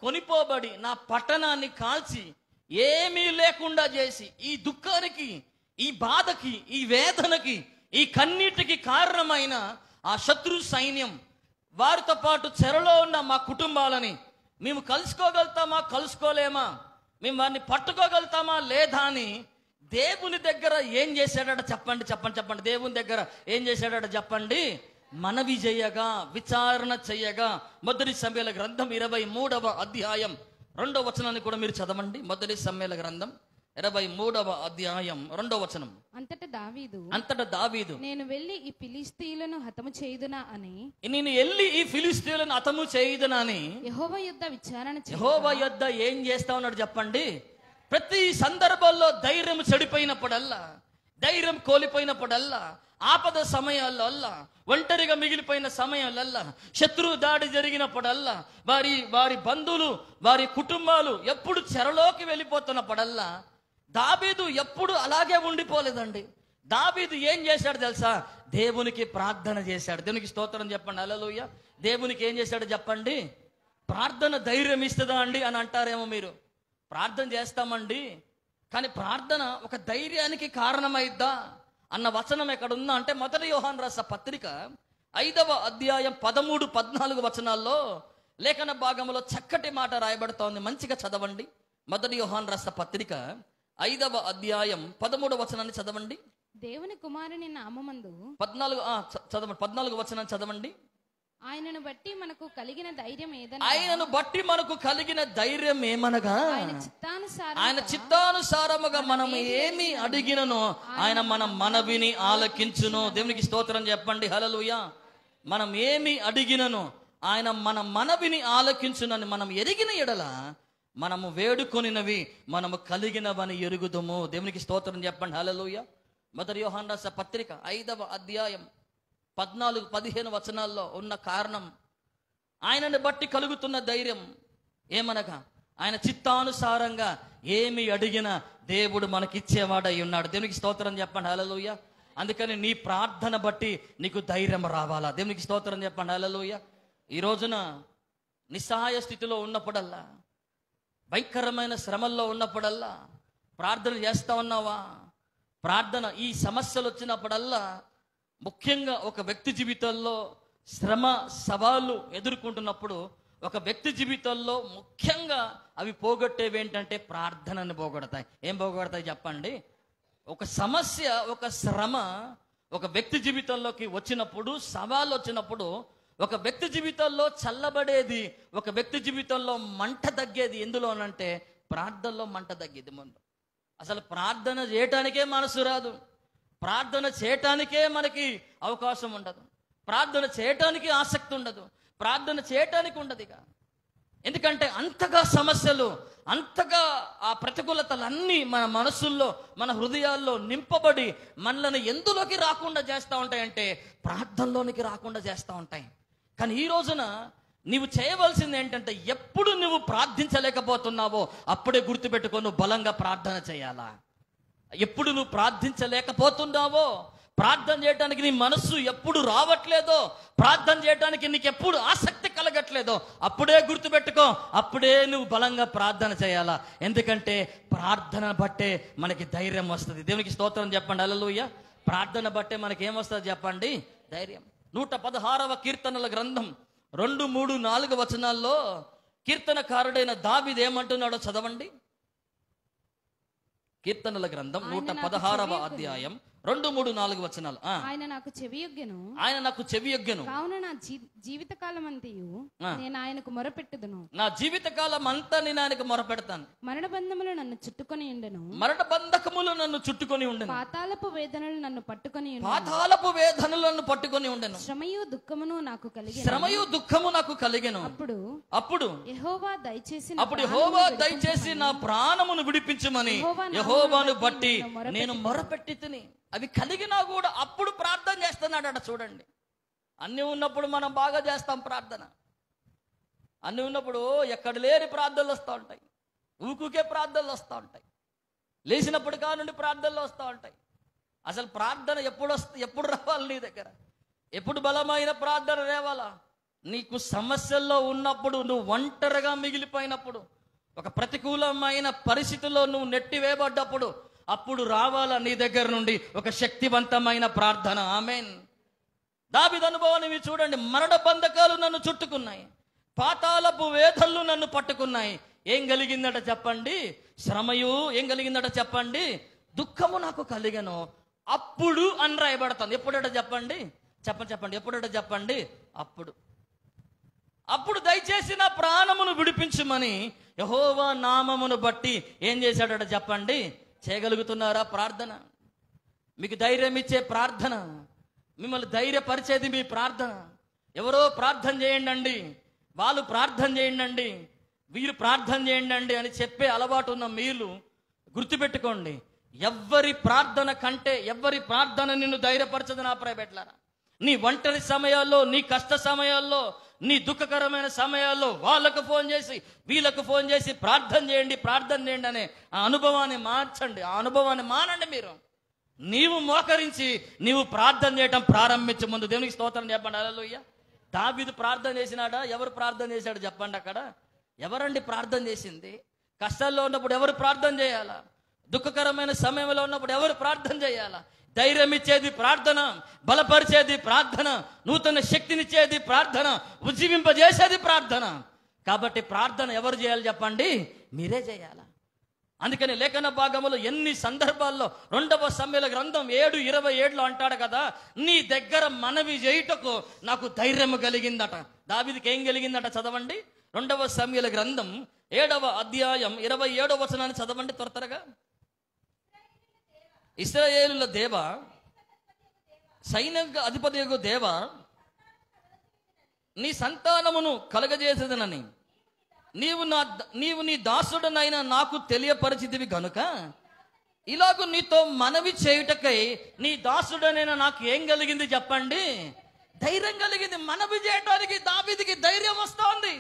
కొనిపోబడి నా పట్టణాన్ని కాల్చి ఏమీ లేకుండా చేసి, ఈ దుఃఖానికి, ఈ బాధకి, ఈ వేదనకి, ఈ కన్నీటికి కారణమైన ఆ శత్రు సైన్యం, వారితో పాటు చెరలో ఉన్న మా కుటుంబాలని మేము కలుసుకోగలుగుతామా కలుసుకోలేమా, మేము వారిని పట్టుకోగలుగుతామా లేదా అని దేవుని దగ్గర ఏం చేశాడట చెప్పండి, చెప్పండి, చెప్పండి. దేవుని దగ్గర ఏం చేశాడట చెప్పండి? మనవి చేయగా, విచారణ చెయ్యగా. మొదటి సమూయేలు గ్రంథం 23వ అధ్యాయం 2వ వచనాన్ని కూడా మీరు చదవండి. మొదటి సమూయేలు గ్రంథం 23వ అధ్యాయం 2వ వచనం. అంతటా దావీదు నేను వెళ్ళి ఈ ఫిలిష్తీయులను హతము చేయుదునా అని యెహోవా యొద్ద ఏం చేస్తా ఉన్నాడు చెప్పండి? ప్రతి సందర్భంలో ధైర్యం చెడిపోయినప్పుడల్లా, ధైర్యం కోల్పోయినప్పుడల్లా, ఆపద సమయాలల్లా, ఒంటరిగా మిగిలిపోయిన సమయాలల్లా, శత్రు దాడి జరిగినప్పుడల్లా, వారి బంధువులు, వారి కుటుంబాలు ఎప్పుడు చెరలోకి వెళ్ళిపోతున్నప్పుడల్లా దావీదు ఎప్పుడు అలాగే ఉండిపోలేదండి. దావీదు ఏం చేశాడు తెలుసా? దేవునికి ప్రార్థన చేశాడు. దేవునికి స్తోత్రం చెప్పండి. హల్లెలూయా. దేవునికి ఏం చేశాడు చెప్పండి? ప్రార్థన ధైర్యం ఇస్తుందా అండి అని అంటారేమో మీరు. ప్రార్థన చేస్తామండి, కానీ ప్రార్థన ఒక ధైర్యానికి కారణమైద్దా అన్న వచనం ఎక్కడుందా అంటే, మొదటి యోహాను రాసిన పత్రిక 5వ అధ్యాయం 13, 14 వచనాల్లో లేఖన భాగంలో చక్కటి మాట రాయబడుతోంది. మంచిగా చదవండి. మొదటి యోహాను రాసిన పత్రిక 5వ అధ్యాయం 13వ వచనాన్ని చదవండి. దేవుని కుమారుని నామమందు 14 వచనాన్ని చదవండి. ఆయనను బట్టి మనకు కలిగిన ధైర్యం ఏమనగా ఆయన చిత్తానుసారముగా మనం ఏమి అడిగిననో ఆయన మన మనవిని ఆలకించును. దేవునికి స్తోత్రం చెప్పండి. హల్లెలూయా. మనం ఏమి అడిగిననో ఆయన మన మనవిని ఆలకించునని మనం ఎరిగిన ఎడల మనము వేడుకొనినవి మనము కలిగినవని ఎరుగుదము. దేవునికి స్తోత్రం చెప్పండి. హల్లెలూయా. మొదటి యోహాను రాసిన పత్రిక 5వ అధ్యాయం 14, 15 వచనాల్లో ఉన్న కారణం, ఆయనను బట్టి కలుగుతున్న ధైర్యం ఏమనగా ఆయన చిత్తానుసారంగా ఏమి అడిగినా దేవుడు మనకిచ్చేవాడై ఉన్నాడు. దేవునికి స్తోత్రం చెప్పండి. హల్లెలూయా. అందుకని నీ ప్రార్థన బట్టి నీకు ధైర్యం రావాలా? దేవునికి స్తోత్రం చెప్పండి. హల్లెలూయా. ఈ రోజున నిస్సహాయ స్థితిలో ఉన్నప్పుడల్లా, భయంకరమైన శ్రమల్లో ఉన్నప్పుడల్లా ప్రార్థన చేస్తా ఉన్నావా? ప్రార్థన ఈ సమస్యలు వచ్చినప్పుడల్లా, ముఖ్యంగా ఒక వ్యక్తి జీవితంలో శ్రమ సవాళ్ళు ఎదుర్కొంటున్నప్పుడు, ఒక వ్యక్తి జీవితంలో ముఖ్యంగా అవి పోగొట్టేవి ఏంటంటే ప్రార్థనని పోగొడతాయి. ఏం పోగొడతాయి చెప్పండి? ఒక సమస్య, ఒక శ్రమ ఒక వ్యక్తి జీవితంలోకి వచ్చినప్పుడు, సవాళ్ళు వచ్చినప్పుడు, ఒక వ్యక్తి జీవితంలో చల్లబడేది, ఒక వ్యక్తి జీవితంలో మంట తగ్గేది ఎందులోనంటే ప్రార్థనలో మంట తగ్గేది. ముందు అసలు ప్రార్థన చేయటానికే మనసు రాదు. ప్రార్థన చేయటానికే మనకి అవకాశం ఉండదు, ప్రార్థన చేయటానికి ఆసక్తి ఉండదు, ప్రార్థన చేయటానికి ఉండదు ఇక. ఎందుకంటే అంతగా సమస్యలు, అంతగా ఆ ప్రతికూలతలన్నీ మన మనసుల్లో, మన హృదయాల్లో నింపబడి మనల్ని ఎందులోకి రాకుండా చేస్తూ ఉంటాయంటే ప్రార్థనలోనికి రాకుండా చేస్తూ ఉంటాయి. కానీ ఈ రోజున నీవు చేయవలసింది ఏంటంటే, ఎప్పుడు నువ్వు ప్రార్థించలేకపోతున్నావో అప్పుడే గుర్తుపెట్టుకో, నువ్వు బలంగా ప్రార్థన చేయాలా. ఎప్పుడు నువ్వు ప్రార్థించలేకపోతున్నావో, ప్రార్థన చేయడానికి నీ మనస్సు ఎప్పుడు రావట్లేదో, ప్రార్థన చేయడానికి నీకు ఎప్పుడు ఆసక్తి కలగట్లేదో అప్పుడే గుర్తుపెట్టుకో, అప్పుడే నువ్వు బలంగా ప్రార్థన చేయాలా. ఎందుకంటే ప్రార్థన బట్టే మనకి ధైర్యం వస్తుంది. దేవునికి స్తోత్రం చెప్పండి, హల్లెలూయా. ప్రార్థన బట్టే మనకి ఏమొస్తుంది చెప్పండి? ధైర్యం. 116వ కీర్తనల గ్రంథం 2, 3, 4 వచనాల్లో కీర్తనకారుడైన దావీదు ఏమంటున్నాడో చదవండి. కీర్తనల గ్రంథం 116వ అధ్యాయం 2, 3, 4 వచనాలు. ఆయన నాకు చెవియొగ్గెను, ఆయన నాకు చెవియొగ్గెను, కావున నా జీవితకాలం అంతయు నేను ఆయనకు మొరపెట్టుదును. నా జీవితకాలం అంతా నేను ఆయనకు మొరపెడతాను. మరణబంధములు నన్ను చుట్టుకొని ఉండెను, మరణ బంధకములు నన్ను చుట్టుకొని ఉండెను, పాతాళపు వేదనలు నన్ను పట్టుకొని ఉండెను, పాతాళపు వేదనలు నన్ను పట్టుకొని ఉండెను, శ్రమయు దుఃఖమును నాకు కలిగెను, శ్రమయు దుఃఖము నాకు కలిగెను. అప్పుడు యెహోవా దయచేసి నా ప్రాణమును విడిపించుమని యెహోవాను బట్టి నేను మొరపెట్టితిని. అవి కలిగినా కూడా అప్పుడు ప్రార్థన చేస్తున్నాడట. చూడండి, అన్నీ ఉన్నప్పుడు మనం బాగా చేస్తాం ప్రార్థన. అన్నీ ఉన్నప్పుడు ఎక్కడ లేని ప్రార్థనలు వస్తూ ఉంటాయి, ఊకుకే ప్రార్థనలు వస్తూ ఉంటాయి, లేచినప్పుడు కానుండి ప్రార్థనలు వస్తూ ఉంటాయి. అసలు ప్రార్థన ఎప్పుడు రావాలి నీ దగ్గర? ఎప్పుడు బలమైన ప్రార్థన రేవాలా? నీకు సమస్యల్లో ఉన్నప్పుడు, నువ్వు ఒంటరిగా మిగిలిపోయినప్పుడు, ఒక ప్రతికూలమైన పరిస్థితుల్లో నువ్వు నెట్టివేయబడ్డప్పుడు అప్పుడు రావాలా నీ దగ్గర నుండి ఒక శక్తివంతమైన ప్రార్థన. ఆమేన్. దావీదు అనుభవాన్ని మీరు చూడండి. మరణ బంధకాలు నన్ను చుట్టుకున్నాయి, పాతాళపు వేదనలు నన్ను పట్టుకున్నాయి. ఏం కలిగిందట చెప్పండి? శ్రమయు. ఏం కలిగిందట చెప్పండి? దుఃఖము నాకు కలిగెను. అప్పుడు అని రాయబడతాను. ఎప్పుడట చెప్పండి? చెప్పండి ఎప్పుడట చెప్పండి? అప్పుడు దయచేసి నా ప్రాణమును విడిపించుమని యెహోవా నామమును బట్టి ఏం చేశాడట చెప్పండి? చేయగలుగుతున్నారా ప్రార్థన? మీకు ధైర్యం ఇచ్చే ప్రార్థన, మిమ్మల్ని ధైర్యపరిచేది మీ ప్రార్థన. ఎవరో ప్రార్థన చేయండి, వాళ్ళు ప్రార్థన చేయండి, వీరు ప్రార్థన చేయండి అని చెప్పే అలవాటు ఉన్న మీరు గుర్తుపెట్టుకోండి, ఎవ్వరి ప్రార్థన కంటే ఎవ్వరి ప్రార్థన నిన్ను ధైర్యపరచదు నా ప్రైవేట్లారా. నీ ఒంటరి సమయాల్లో, నీ కష్ట సమయాల్లో, నీ దుఃఖకరమైన సమయాల్లో వాళ్ళకు ఫోన్ చేసి వీళ్ళకు ఫోన్ చేసి ప్రార్థన చేయండి అనే ఆ అనుభవాన్ని మార్చండి, ఆ అనుభవాన్ని మానండి. మీరు నీవు మోకరించి నీవు ప్రార్థన చేయటం ప్రారంభించే ముందు దేవునికి స్తోత్రం చెప్పండి, హల్లెలూయా. దావీదు ప్రార్థన చేసినాడా? ఎవరు ప్రార్థన చేశాడు చెప్పండి? అక్కడ ఎవరండి ప్రార్థన చేసింది? కష్టాల్లో ఉన్నప్పుడు ఎవరు ప్రార్థన చేయాలా? దుఃఖకరమైన సమయంలో ఉన్నప్పుడు ఎవరు ప్రార్థన చేయాలా? ధైర్యం ఇచ్చేది ప్రార్థన, బలపరిచేది ప్రార్థన, నూతన శక్తినిచ్చేది ప్రార్థన, ఉజ్జీవింపజేసేది ప్రార్థన. కాబట్టి ప్రార్థన ఎవరు చేయాలి చెప్పండి? మీరే చేయాలా. అందుకని లేఖన భాగములో ఎన్ని సందర్భాల్లో 2వ సమూయేలు గ్రంథం 7:27 అంటాడు కదా, నీ దగ్గర మనవి చేయుటకు నాకు ధైర్యం కలిగిందట. దావీదుకి ఏం కలిగిందట చదవండి. 2వ సమూయేలు గ్రంథం 7వ అధ్యాయం 27వ వచనాన్ని చదవండి త్వరగా. ఇశ్రాయేలుల దేవ, సైన్య అధిపతియగు దేవ, నీ సంతానమును కలగజేసేదనని నీవు నీ దాసుడనైనా నాకు తెలియపరిచితివి గనుక ఇలాగూ నీతో మనవి చేయుటకై నీ దాసుడనైనా నాకు ఏం కలిగింది చెప్పండి? ధైర్యం కలిగింది. మనవి చేయటానికి దావీదుకి ధైర్యం వస్తోంది.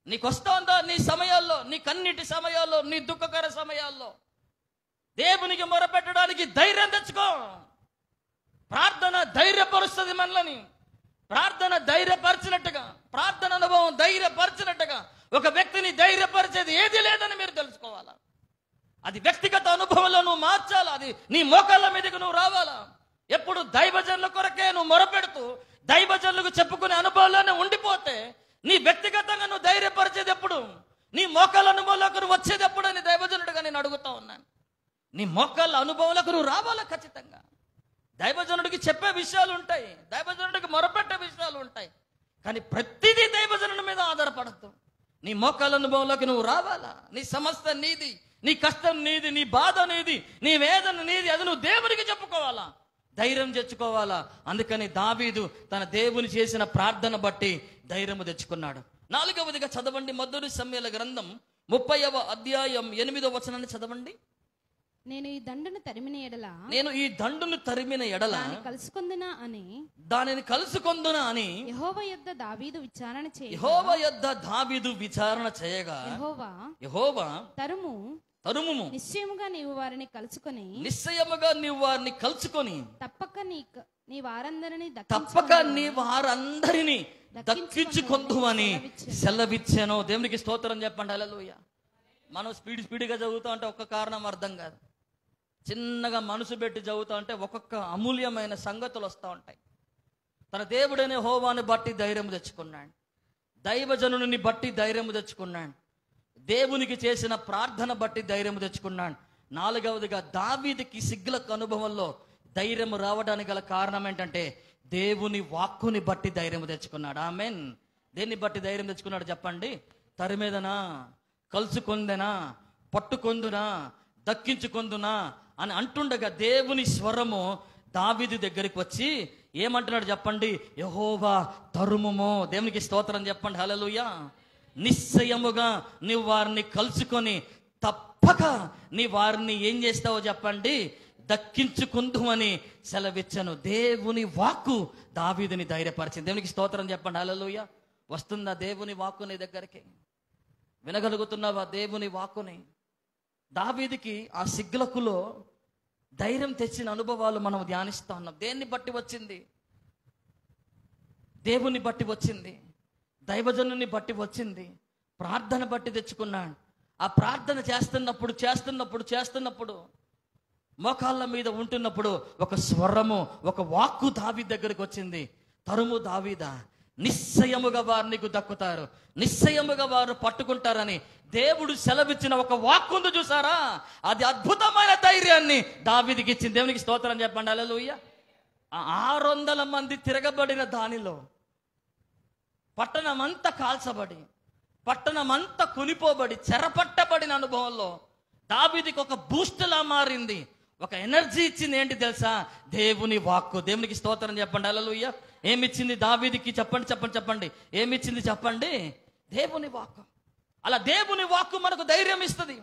నీకు వస్తోందా? నీ సమయాల్లో, నీ కన్నిటి సమయాల్లో, నీ దుఃఖకర సమయాల్లో దేవునికి మొరపెట్టడానికి ధైర్యం తెచ్చుకో. ప్రార్థన ధైర్యపరుస్తుంది మనల్ని. ప్రార్థన ధైర్యపరిచినట్టుగా, ప్రార్థన అనుభవం ధైర్యపరిచినట్టుగా ఒక వ్యక్తిని ధైర్యపరిచేది ఏది లేదని మీరు తెలుసుకోవాలా. అది వ్యక్తిగత అనుభవంలో నువ్వు మార్చాలా. అది నీ మోకాళ్ళ మీదకి నువ్వు రావాలా. ఎప్పుడు దైవజనుల కొరకే నువ్వు మొరపెడుతూ దైవజనులకు చెప్పుకునే అనుభవంలోనే ఉండిపోతే నీ వ్యక్తిగతంగా నువ్వు ధైర్యపరిచేది ఎప్పుడు? నీ మోకాళ్ళ అనుభవంలోకి నువ్వు వచ్చేది ఎప్పుడు అని దైవజనుడిగా నేను అడుగుతా ఉన్నాను. నీ మోకాళ్ళ అనుభవంలోకి నువ్వు రావాలా ఖచ్చితంగా. దైవజనుడికి చెప్పే విషయాలు ఉంటాయి, దైవజనుడికి మొరపెట్టే విషయాలు ఉంటాయి, కానీ ప్రతిదీ దైవజనుడి మీద ఆధారపడద్దు. నీ మోకాళ్ళ అనుభవంలోకి నువ్వు రావాలా. నీ సమస్య నీది, నీ కష్టం నీది, నీ బాధ నీది, నీ వేదన నీది, అది నువ్వు దేవునికి చెప్పుకోవాలా, ధైర్యం తెచ్చుకోవాలా. అందుకని దావీదు తన దేవుని చేసిన ప్రార్థన బట్టి ధైర్యము తెచ్చుకున్నాడు. 4వదిగా చదవండి, మొదటి సమూయేలు గ్రంథం 30వ అధ్యాయం 8వ వచనాన్ని చదవండి. నేను ఈ దండును తరిమిన ఎడల, నేను ఈ దండును తరిమిన ఎడల దానిని కలుసుకొందునా అని యెహోవా యొద్ద దావీదు విచారణ చేయగా యెహోవా తరుముము, నిశ్చయముగా నీవు వారిని కలుసుకొని తప్పక నీ వారందరినీ దక్కించుకొందు అని సెలవిచ్చాను. దేవునికి స్తోత్రం చెప్పండి. హల్లెలూయా. మనం స్పీడ్గా చదువుతా అంటే ఒక్క కారణం అర్థం కాదు. చిన్నగా మనసు పెట్టి చదువుతా అంటే ఒక్కొక్క అమూల్యమైన సంగతులు వస్తూ ఉంటాయి. తన దేవుడైన యెహోవాని బట్టి ధైర్యం తెచ్చుకున్నాడు, దైవజనుని బట్టి ధైర్యం తెచ్చుకున్నాడు, దేవునికి చేసిన ప్రార్థన బట్టి ధైర్యం తెచ్చుకున్నాడు. 4వదిగా దావీదుకి సిగ్గులకు అనుభవంలో ధైర్యం రావడానికి గల కారణం ఏంటంటే దేవుని వాక్కుని బట్టి ధైర్యం తెచ్చుకున్నాడు. ఆమేన్. దేన్ని బట్టి ధైర్యం తెచ్చుకున్నాడు చెప్పండి? తరిమేదనా, కలుసుకొందెనా, పట్టుకొందునా, దక్కించుకొందునా అని అంటుండగా దేవుని స్వరము దావీదు దగ్గరికి వచ్చి ఏమంటున్నాడు చెప్పండి? యెహోవా తరుముము. దేవునికి స్తోత్రం చెప్పండి. హల్లెలూయా. నిశ్చయముగా నీవు వారిని కలుసుకొని తప్పక నీ వారిని ఏం చేస్తావో చెప్పండి? దక్కించుకుందు అని సెలవిచ్చను. దేవుని వాక్కు దావీదుని ధైర్యపరిచింది. దేవునికి స్తోత్రం చెప్పండి. హల్లెలూయా. వస్తుందా దేవుని వాక్కు నీ దగ్గరికి? వినగలుగుతున్నావా దేవుని వాక్కుని? దావీదుకి ఆ సిగ్గులకులో ధైర్యం తెచ్చిన అనుభవాలు మనం ధ్యానిస్తా ఉన్నాం. దేన్ని బట్టి వచ్చింది? దేవుని బట్టి వచ్చింది, దైవజనుని బట్టి వచ్చింది, ప్రార్థన బట్టి తెచ్చుకున్నాడు. ఆ ప్రార్థన చేస్తున్నప్పుడు మోకాళ్ళ మీద ఉంటున్నప్పుడు ఒక స్వరము, ఒక వాక్కు దావీదు దగ్గరికి వచ్చింది. తరుము దావీదా, నిశ్చయముగా వారు నీకు దక్కుతారు, నిశ్చయముగా వారు పట్టుకుంటారని దేవుడు సెలవిచ్చిన ఒక వాక్కు ఉంది చూసారా? అది అద్భుతమైన ధైర్యాన్ని దావీదుకి ఇచ్చింది. దేవునికి స్తోత్రం చెప్పండి. హల్లెలూయా. 600 మంది తిరగబడిన దానిలో పట్టణమంతా కాల్చబడి, పట్టణమంతా కొనిపోబడి, చెరపట్టబడిన అనుభవంలో దావీదుకి ఒక బూస్టులా మారింది, ఒక ఎనర్జీ ఇచ్చింది. ఏంటి తెలుసా? దేవుని వాక్కు. దేవునికి స్తోత్రం చెప్పండి. హల్లెలూయా. ఏమిచ్చింది దావీదుకి? చెప్పండి. ఏమిచ్చింది చెప్పండి? దేవుని వాక్కు. అలా దేవుని వాక్కు మనకు ధైర్యం ఇస్తుంది.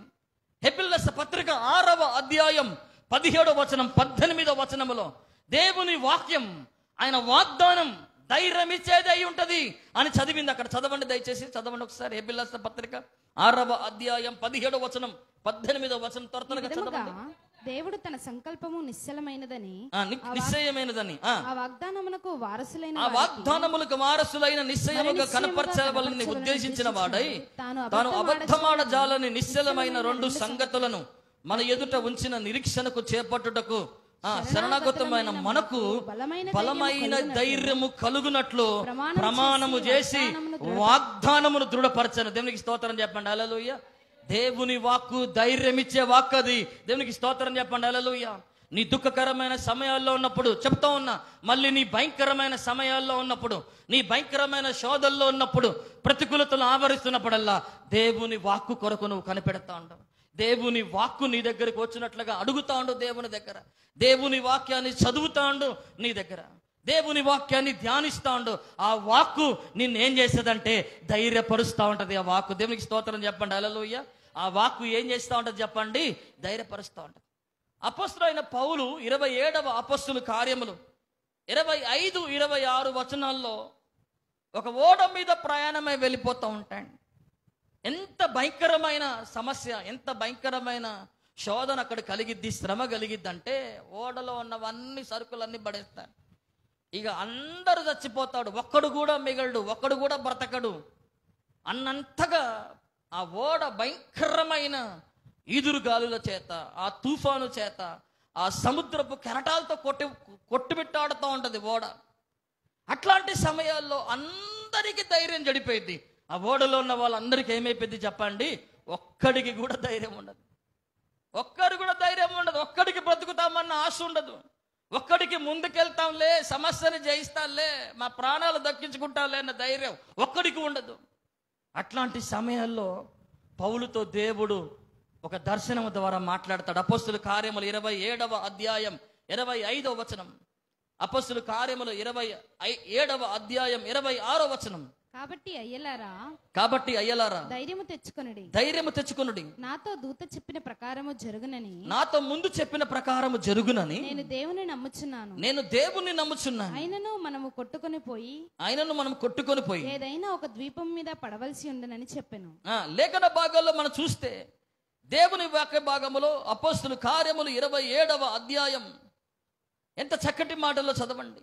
హెబ్రీయుల పత్రిక 6వ అధ్యాయం 17వ వచనం 18వ వచనములో దేవుని వాక్యం, ఆయన వాగ్దానం ధైర్యం ఇచ్చేది అయి ఉంటది అని చదివింది. అక్కడ చదవండి, దయచేసి చదవండి ఒకసారి. హెబ్రీయుల పత్రిక 6వ అధ్యాయం 17వ వచనం 18వ వచనం త్వరగా చదవండి. దేవుడు తన సంకల్పము నిశ్చలమైనదని, ఆ వాగ్దానములకు వారసులైన నిశ్చయముగా కనపరచవలని ఉద్దేశించిన వాడై తాను అబద్ధమాడజాలని నిశ్చలమైన 2 సంగతులను మన ఎదుట ఉంచిన నిరీక్షణకు చేపట్టుటకు శరణాగతమైన మనకు బలమైన ధైర్యము కలుగునట్లు ప్రమాణము చేసి వాగ్దానమును దృఢపరచను. దేవునికి స్తోత్రం చెప్పండి. హల్లెలూయా. దేవుని వాక్కు ధైర్యం ఇచ్చే వాక్కు అది. దేవునికి స్తోత్రం చెప్పండి. హల్లెలూయా. నీ దుఃఖకరమైన సమయాల్లో ఉన్నప్పుడు చెప్తా ఉన్నా, మళ్ళీ నీ భయంకరమైన సమయాల్లో ఉన్నప్పుడు, నీ భయంకరమైన శోధల్లో ఉన్నప్పుడు, ప్రతికూలతలు ఆవరిస్తున్నప్పుడల్లా దేవుని వాక్కు కొరకు నువ్వు కనిపెడతా ఉండవు. దేవుని వాక్కు నీ దగ్గరికి వచ్చినట్లుగా అడుగుతా ఉండు. దేవుని దగ్గర దేవుని వాక్యాన్ని చదువుతా ఉండు. నీ దగ్గర దేవుని వాక్యాన్ని ధ్యానిస్తా ఉండు. ఆ వాక్కు నిన్నేం చేసేదంటే ధైర్యపరుస్తూ ఉంటది. ఆ వాక్కు. దేవునికి స్తోత్రం చెప్పండి. హల్లెలూయా. ఆ వాక్కు ఏం చేస్తూ ఉంటది చెప్పండి? ధైర్యపరుస్తూ ఉంటది. అపొస్తలుడైన పౌలు 27వ అపొస్తలు కార్యములు 25-26 వచనాల్లో ఒక ఓడ మీద ప్రయాణమై వెళ్ళిపోతూ ఉంటాడు. ఎంత భయంకరమైన సమస్య, ఎంత భయంకరమైన శోధన అక్కడ కలిగిద్ది, శ్రమ కలిగిద్ది అంటే ఓడలో ఉన్నవన్నీ సరుకులన్నీ పడేస్తాడు. ఇక అందరూ చచ్చిపోతాడు, ఒక్కడు కూడా మిగలడు, ఒక్కడు కూడా బ్రతకడు అన్నంతగా ఆ ఓడ భయంకరమైన ఈదురుగాలుల చేత, ఆ తుఫాను చేత, ఆ సముద్రపు కెరటాలతో కొట్టుబెట్టాడుతూ ఉంటది ఓడ. అట్లాంటి సమయాల్లో అందరికీ ధైర్యం చెడిపోయింది. ఆ ఓడలో ఉన్న వాళ్ళందరికీ ఏమైపోయింది చెప్పండి? ఒక్కడికి కూడా ధైర్యం ఉండదు. ఒక్కడికి బ్రతుకుతామన్న ఆశ ఉండదు. ఒక్కడికి ముందుకెళ్తాంలే, సమస్యని జయిస్తాంలే, మా ప్రాణాలు దక్కించుకుంటాంలే అన్న ధైర్యం ఒక్కడికి ఉండదు. అట్లాంటి సమయాల్లో పౌలుతో దేవుడు ఒక దర్శనం ద్వారా మాట్లాడతాడు. అపొస్తలుల కార్యములు 27వ అధ్యాయం 25వ వచనం. అపొస్తలుల కార్యములు 27వ అధ్యాయం 26వ వచనం. కాబట్టి అయ్యలారా ధైర్యము తెచ్చుకొనుడి. నాతో దూత చెప్పిన ప్రకారము జరుగునని, నాతో ముందు చెప్పిన ప్రకారము జరుగునని నేను దేవుని నమ్ముచున్నాను. ఆయనను మనం కొట్టుకొని పోయి ఏదైనా ఒక ద్వీపం మీద పడవలసి ఉండనని చెప్పాను. లేఖన భాగాల్లో మనం చూస్తే దేవుని వాక్య భాగములో అపొస్తలుల కార్యములు 27వ అధ్యాయం ఎంత చక్కటి మాటల్లో చదవండి.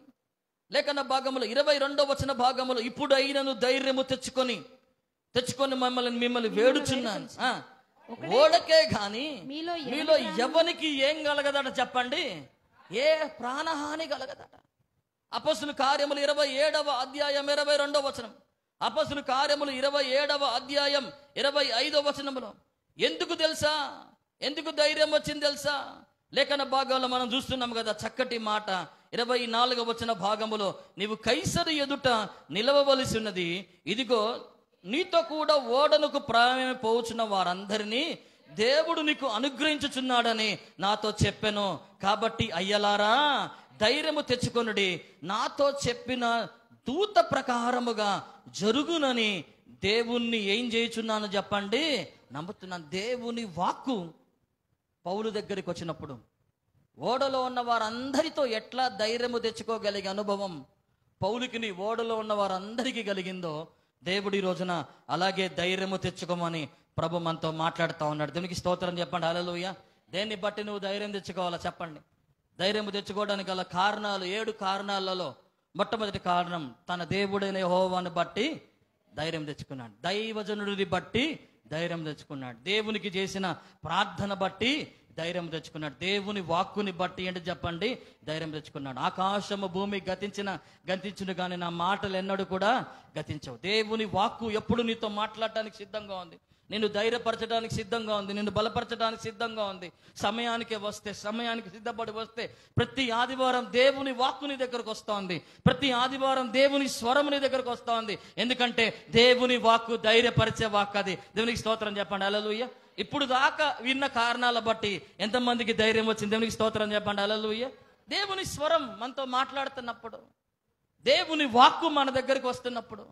లేఖన భాగములో 22వ వచన భాగములో, ఇప్పుడు అయినను ధైర్యము తెచ్చుకొని మిమ్మల్ని వేడుచున్నాను. ఓడకే గాని మీలో ఎవనికి ఏం కలగదట చెప్పండి? ఏ ప్రాణహాని కలగదట. అపొస్తలుల కార్యములు 27వ అధ్యాయం 22వ వచనం. అపొస్తలుల కార్యములు 27వ అధ్యాయం 25వ వచనములో ఎందుకు తెలుసా, ఎందుకు ధైర్యం వచ్చింది తెలుసా? లేఖన భాగాల్లో మనం చూస్తున్నాం కదా చక్కటి మాట. 24వ వచన భాగములో, నీవు కైసరు ఎదుట నిలవవలసి ఉన్నది, ఇదిగో నీతో కూడా ఓడనుకు ప్రాణమే పోవుచున్న వారందరినీ దేవుడు నీకు అనుగ్రహించుచున్నాడని నాతో చెప్పెను. కాబట్టి అయ్యలారా ధైర్యము తెచ్చుకొనుడి, నాతో చెప్పిన దూత ప్రకారముగా జరుగునని దేవుణ్ణి ఏం చేయుచున్నాను చెప్పండి? నమ్ముతున్నాను. దేవుని వాక్కు పౌలు దగ్గరికి వచ్చినప్పుడు ఓడలో ఉన్న వారందరితో ఎట్లా ధైర్యము తెచ్చుకోగలిగే అనుభవం పౌలుకి ఓడలో ఉన్న వారందరికీ కలిగిందో, దేవుడి రోజున అలాగే ధైర్యము తెచ్చుకోమని ప్రభు మనతో మాట్లాడుతూ ఉన్నాడు. దేవునికి స్తోత్రం చెప్పండి. హల్లెలూయా. దేన్ని బట్టి నువ్వు ధైర్యం తెచ్చుకోవాలా చెప్పండి? ధైర్యము తెచ్చుకోవడానికి గల కారణాలు 7 కారణాలలో మొట్టమొదటి కారణం, తన దేవుడైన యెహోవాను బట్టి ధైర్యం తెచ్చుకున్నాడు. దైవజనుడిని బట్టి ధైర్యం తెచ్చుకున్నాడు. దేవునికి చేసిన ప్రార్థన బట్టి ధైర్యం తెచ్చుకున్నాడు. దేవుని వాక్కుని బట్టి ఏంటి చెప్పండి? ధైర్యం తెచ్చుకున్నాడు. ఆకాశము భూమి గతించును కానీ నా మాటలు ఎన్నడూ కూడా గతించవు. దేవుని వాక్కు ఎప్పుడు నీతో మాట్లాడటానికి సిద్ధంగా ఉంది, నిన్ను ధైర్యపరచడానికి సిద్ధంగా ఉంది, నిన్ను బలపరచడానికి సిద్ధంగా ఉంది. సమయానికి సిద్ధపడి వస్తే ప్రతి ఆదివారం దేవుని వాక్కు నీ దగ్గరకు వస్తోంది. ప్రతి ఆదివారం దేవుని స్వరం నీ దగ్గరకు వస్తోంది. ఎందుకంటే దేవుని వాక్కు ధైర్యపరిచే వాక్కు. అది దేవునికి స్తోత్రం చెప్పండి. హల్లెలూయా. ఇప్పుడు దాకా విన్న కారణాల బట్టి ఎంతమందికి ధైర్యం వచ్చింది? దేవునికి స్తోత్రం చెప్పండి. హల్లెలూయా. దేవుని స్వరం మనతో మాట్లాడుతున్నప్పుడు, దేవుని వాక్కు మన దగ్గరికి వస్తున్నప్పుడు,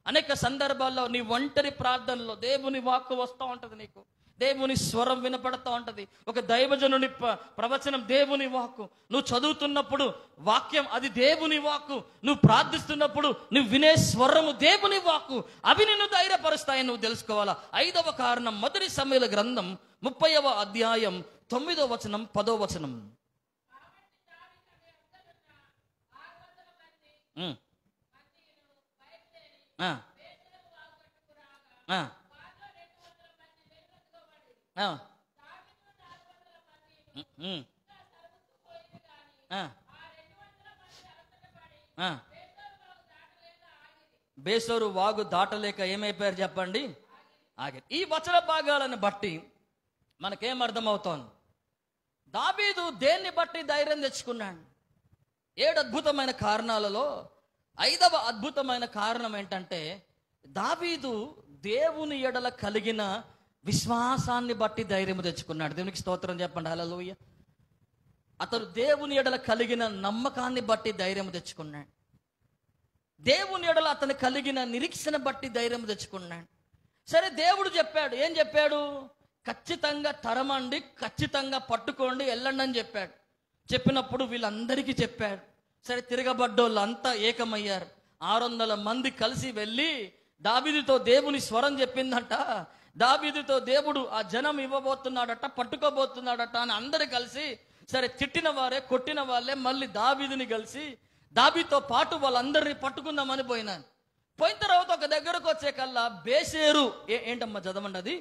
అనేక సందర్భాల్లో నీ ఒంటరి ప్రార్థనలో దేవుని వాక్కు వస్తూ ఉంటుంది, నీకు దేవుని స్వరం వినపడుతూ ఉంటుంది. ఒక దైవజనుని ప్రవచనం దేవుని వాక్కు, నువ్వు చదువుతున్నప్పుడు వాక్యం అది దేవుని వాక్కు, నువ్వు ప్రార్థిస్తున్నప్పుడు నువ్వు వినే స్వరము దేవుని వాక్కు. అవి నిన్ను ధైర్యపరుస్తాయని నువ్వు తెలుసుకోవాలా. 5వ కారణం, మొదటి సమూయేలు గ్రంథం 30వ అధ్యాయం 9వ వచనం 10వ వచనం. బేసోరు వాగు దాటలేక ఏమైపోయారు చెప్పండి? ఆగే. ఈ వచన భాగాలను బట్టి మనకేం అర్థమవుతోంది? దావీదు దేన్ని బట్టి ధైర్యం తెచ్చుకున్నాడు? 7 అద్భుతమైన కారణాలలో 5వ అద్భుతమైన కారణం ఏంటంటే, దావీదు దేవుని ఎడల కలిగిన విశ్వాసాన్ని బట్టి ధైర్యం తెచ్చుకున్నాడు. దేవునికి స్తోత్రం చెప్పండి. హల్లెలూయా. అతడు దేవుని ఎడల కలిగిన నమ్మకాన్ని బట్టి ధైర్యం తెచ్చుకున్నాడు. దేవుని ఎడల అతను కలిగిన నిరీక్షణ బట్టి ధైర్యం తెచ్చుకున్నాడు. సరే, దేవుడు చెప్పాడు. ఏం చెప్పాడు? ఖచ్చితంగా తరమండి, ఖచ్చితంగా పట్టుకోండి, వెళ్ళండి అని చెప్పాడు. చెప్పినప్పుడు వీళ్ళందరికీ చెప్పాడు. సరే, తిరగబడ్డోళ్ళు అంతా ఏకమయ్యారు. 600 మంది కలిసి వెళ్ళి దావీదుతో దేవుని స్వరం చెప్పిందట. దావీదుతో దేవుడు ఆ జనం ఇవ్వబోతున్నాడట, పట్టుకోబోతున్నాడట అని అందరు కలిసి, సరే తిట్టిన వారే కొట్టిన వాళ్ళే మళ్ళీ దావీదుని కలిసి దావీదుతో పాటు వాళ్ళందరినీ పట్టుకుందామని పోయినాను. పోయిన తర్వాత ఒక దగ్గరకు వచ్చే కల్లా బేసేరు, ఏంటమ్మా చదవండి అది,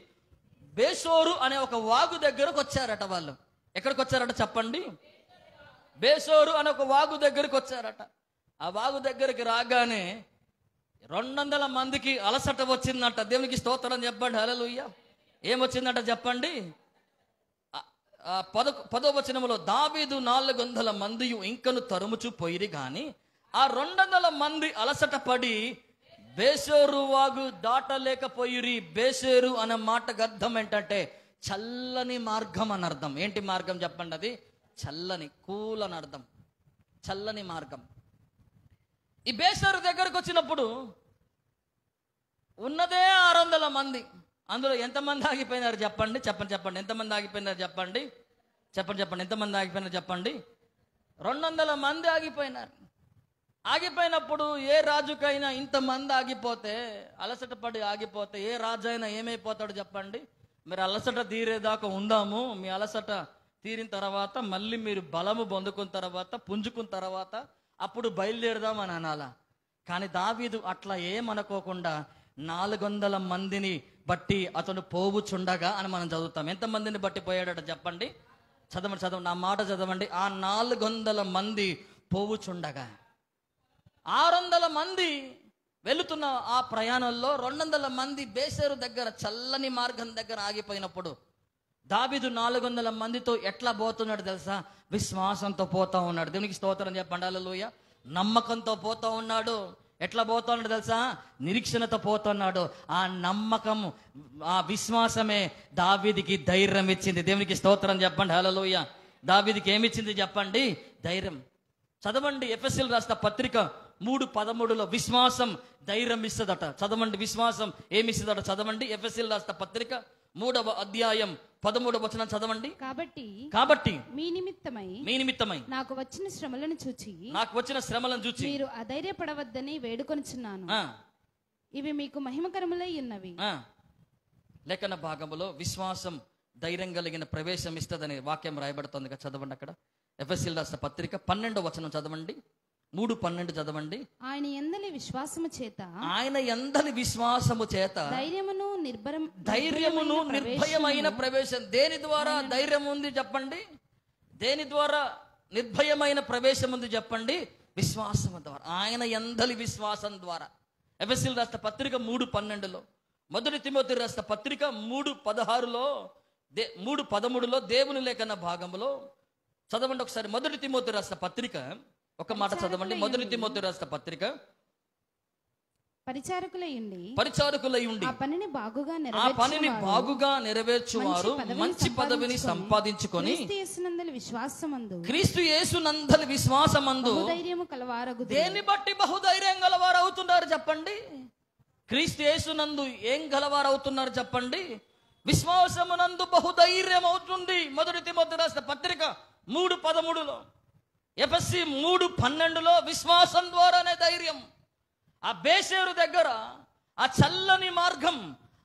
బేసోరు అనే ఒక వాగు దగ్గరకు వచ్చారట. వాళ్ళు ఎక్కడికి వచ్చారట చెప్పండి? బేసోరు అనే ఒక వాగు దగ్గరికి వచ్చారట. ఆ వాగు దగ్గరికి రాగానే 200 మందికి అలసట వచ్చిందంట. దేవునికి స్తోత్రం చెప్పండి. హల్లెలూయా. ఏమొచ్చిందంట చెప్పండి? 10వ వచనములో, దావీదు 400 మంది ఇంకను తరుముచు పోయిరి గాని ఆ 200 మంది అలసట పడి బేసేరు వాగు దాటలేకపోయిరి. బేసేరు అనే మాటకు అర్థం ఏంటంటే చల్లని మార్గం అని అర్థం. ఏంటి మార్గం చెప్పండి? అది చల్లని, కూల్ అని అర్థం, చల్లని మార్గం. ఈ బేసేరు దగ్గరకు వచ్చినప్పుడు ఉన్నదే 600 మంది. అందులో ఎంతమంది ఆగిపోయినారు చెప్పండి? చెప్పండి. ఎంతమంది ఆగిపోయినారు చెప్పండి? చెప్పండి. ఎంతమంది ఆగిపోయినారు చెప్పండి? 200 మంది ఆగిపోయినారు. ఆగిపోయినప్పుడు ఏ రాజుకైనా ఇంతమంది ఆగిపోతే, అలసట పడి ఆగిపోతే ఏ రాజు అయినా ఏమైపోతాడు చెప్పండి? మీరు అలసట తీరేదాకా ఉందాము, మీ అలసట తీరిన తర్వాత మళ్ళీ మీరు బలము పొందుకున్న తర్వాత, పుంజుకున్న తర్వాత అప్పుడు బయలుదేరదాం అని అనాలా. కానీ దావీదు అట్లా ఏమనుకోకుండా 400 మందిని బట్టి అతను పోవుచుండగా అని మనం చదువుతాం. ఎంతమందిని బట్టి పోయాడట చెప్పండి? చదవండి, నా మాట చదవండి. ఆ 400 మంది పోవుచుండగా, 600 మంది వెళుతున్న ఆ ప్రయాణంలో 200 మంది బేసేరు దగ్గర చల్లని మార్గం దగ్గర ఆగిపోయినప్పుడు దావీదు 400 మందితో ఎట్లా పోతున్నాడు తెలుసా? విశ్వాసంతో పోతా ఉన్నాడు. దేవునికి స్తోత్రం చెప్పండి. హల్లెలూయా. నమ్మకంతో పోతా ఉన్నాడు. ఎట్లా పోతున్నాడు తెలుసా? నిరీక్షణతో పోతున్నాడు. ఆ నమ్మకం, ఆ విశ్వాసమే దావీదికి ధైర్యం ఇచ్చింది. దేవునికి స్తోత్రం చెప్పండి. హల్లెలూయా. దావీదికి ఏమిచ్చింది చెప్పండి? ధైర్యం. చదవండి, ఎఫెసీయులకు రాసిన పత్రిక 3:13లో విశ్వాసం ధైర్యం ఇస్తుందట. చదవండి, విశ్వాసం ఏమిస్తుందట చదవండి. ఎఫెసీయులకు రాసిన పత్రిక 3వ అధ్యాయం 13వ వచనం చదవండి. కాబట్టి మీ నిమిత్తమై నాకు వచ్చిన శ్రమలను చూచి మీరు అధైర్యపడవద్దని వేడుకొనుచున్నాను. ఇవి మీకు మహిమకరములై ఉన్నవి. లేఖన భాగములో విశ్వాసం ధైర్యం కలిగిన ప్రవేశం ఇస్తుందని వాక్యం రాయబడుతుంది కదా. చదవండి అక్కడ ఎఫెసీయులకు రాసిన పత్రిక 12వ వచనం చదవండి. 3:12 చదవండి. ఆయన యందలి విశ్వాసము చేత ధైర్యమును నిర్భయమైన ప్రవేశం. దేని ద్వారా ధైర్యం ఉంది చెప్పండి? దేని ద్వారా నిర్భయమైన ప్రవేశం ఉంది చెప్పండి? విశ్వాసం ద్వారా. ఆయన యందలి విశ్వాసం ద్వారా. ఎఫెసీయులకు రాసిన పత్రిక 3:12లో, మొదటి తిమోతి రాసిన పత్రిక 3:16లో, 3:13లో దేవుని లేఖన భాగంలో చదవండి ఒకసారి. మొదటి తిమోతి రాసిన పత్రిక, ఒక మాట చదవండి. మొదటి తిమోతి రాసిన పత్రిక, పరిచారకులై ఉండి ఆ పనిని బాగుగా నెరవేర్చువారు మంచి పదవిని సంపాదించుకొని క్రీస్తు యేసునందలి విశ్వాసమందు దేన్ని బట్టి బహుధైర్యం గలవారు అవుతున్నారు చెప్పండి? క్రీస్తు యేసునందు ఏం గలవారు అవుతున్నారు చెప్పండి? విశ్వాసమునందు బహుధైర్యం అవుతుంది. మొదటి తిమోతి రాసిన పత్రిక 3:13లో, ఎఫెసీ 3:12లో విశ్వాసం ద్వారానే ధైర్యం. ఆ బేసేరు దగ్గర, ఆ చల్లని మార్గం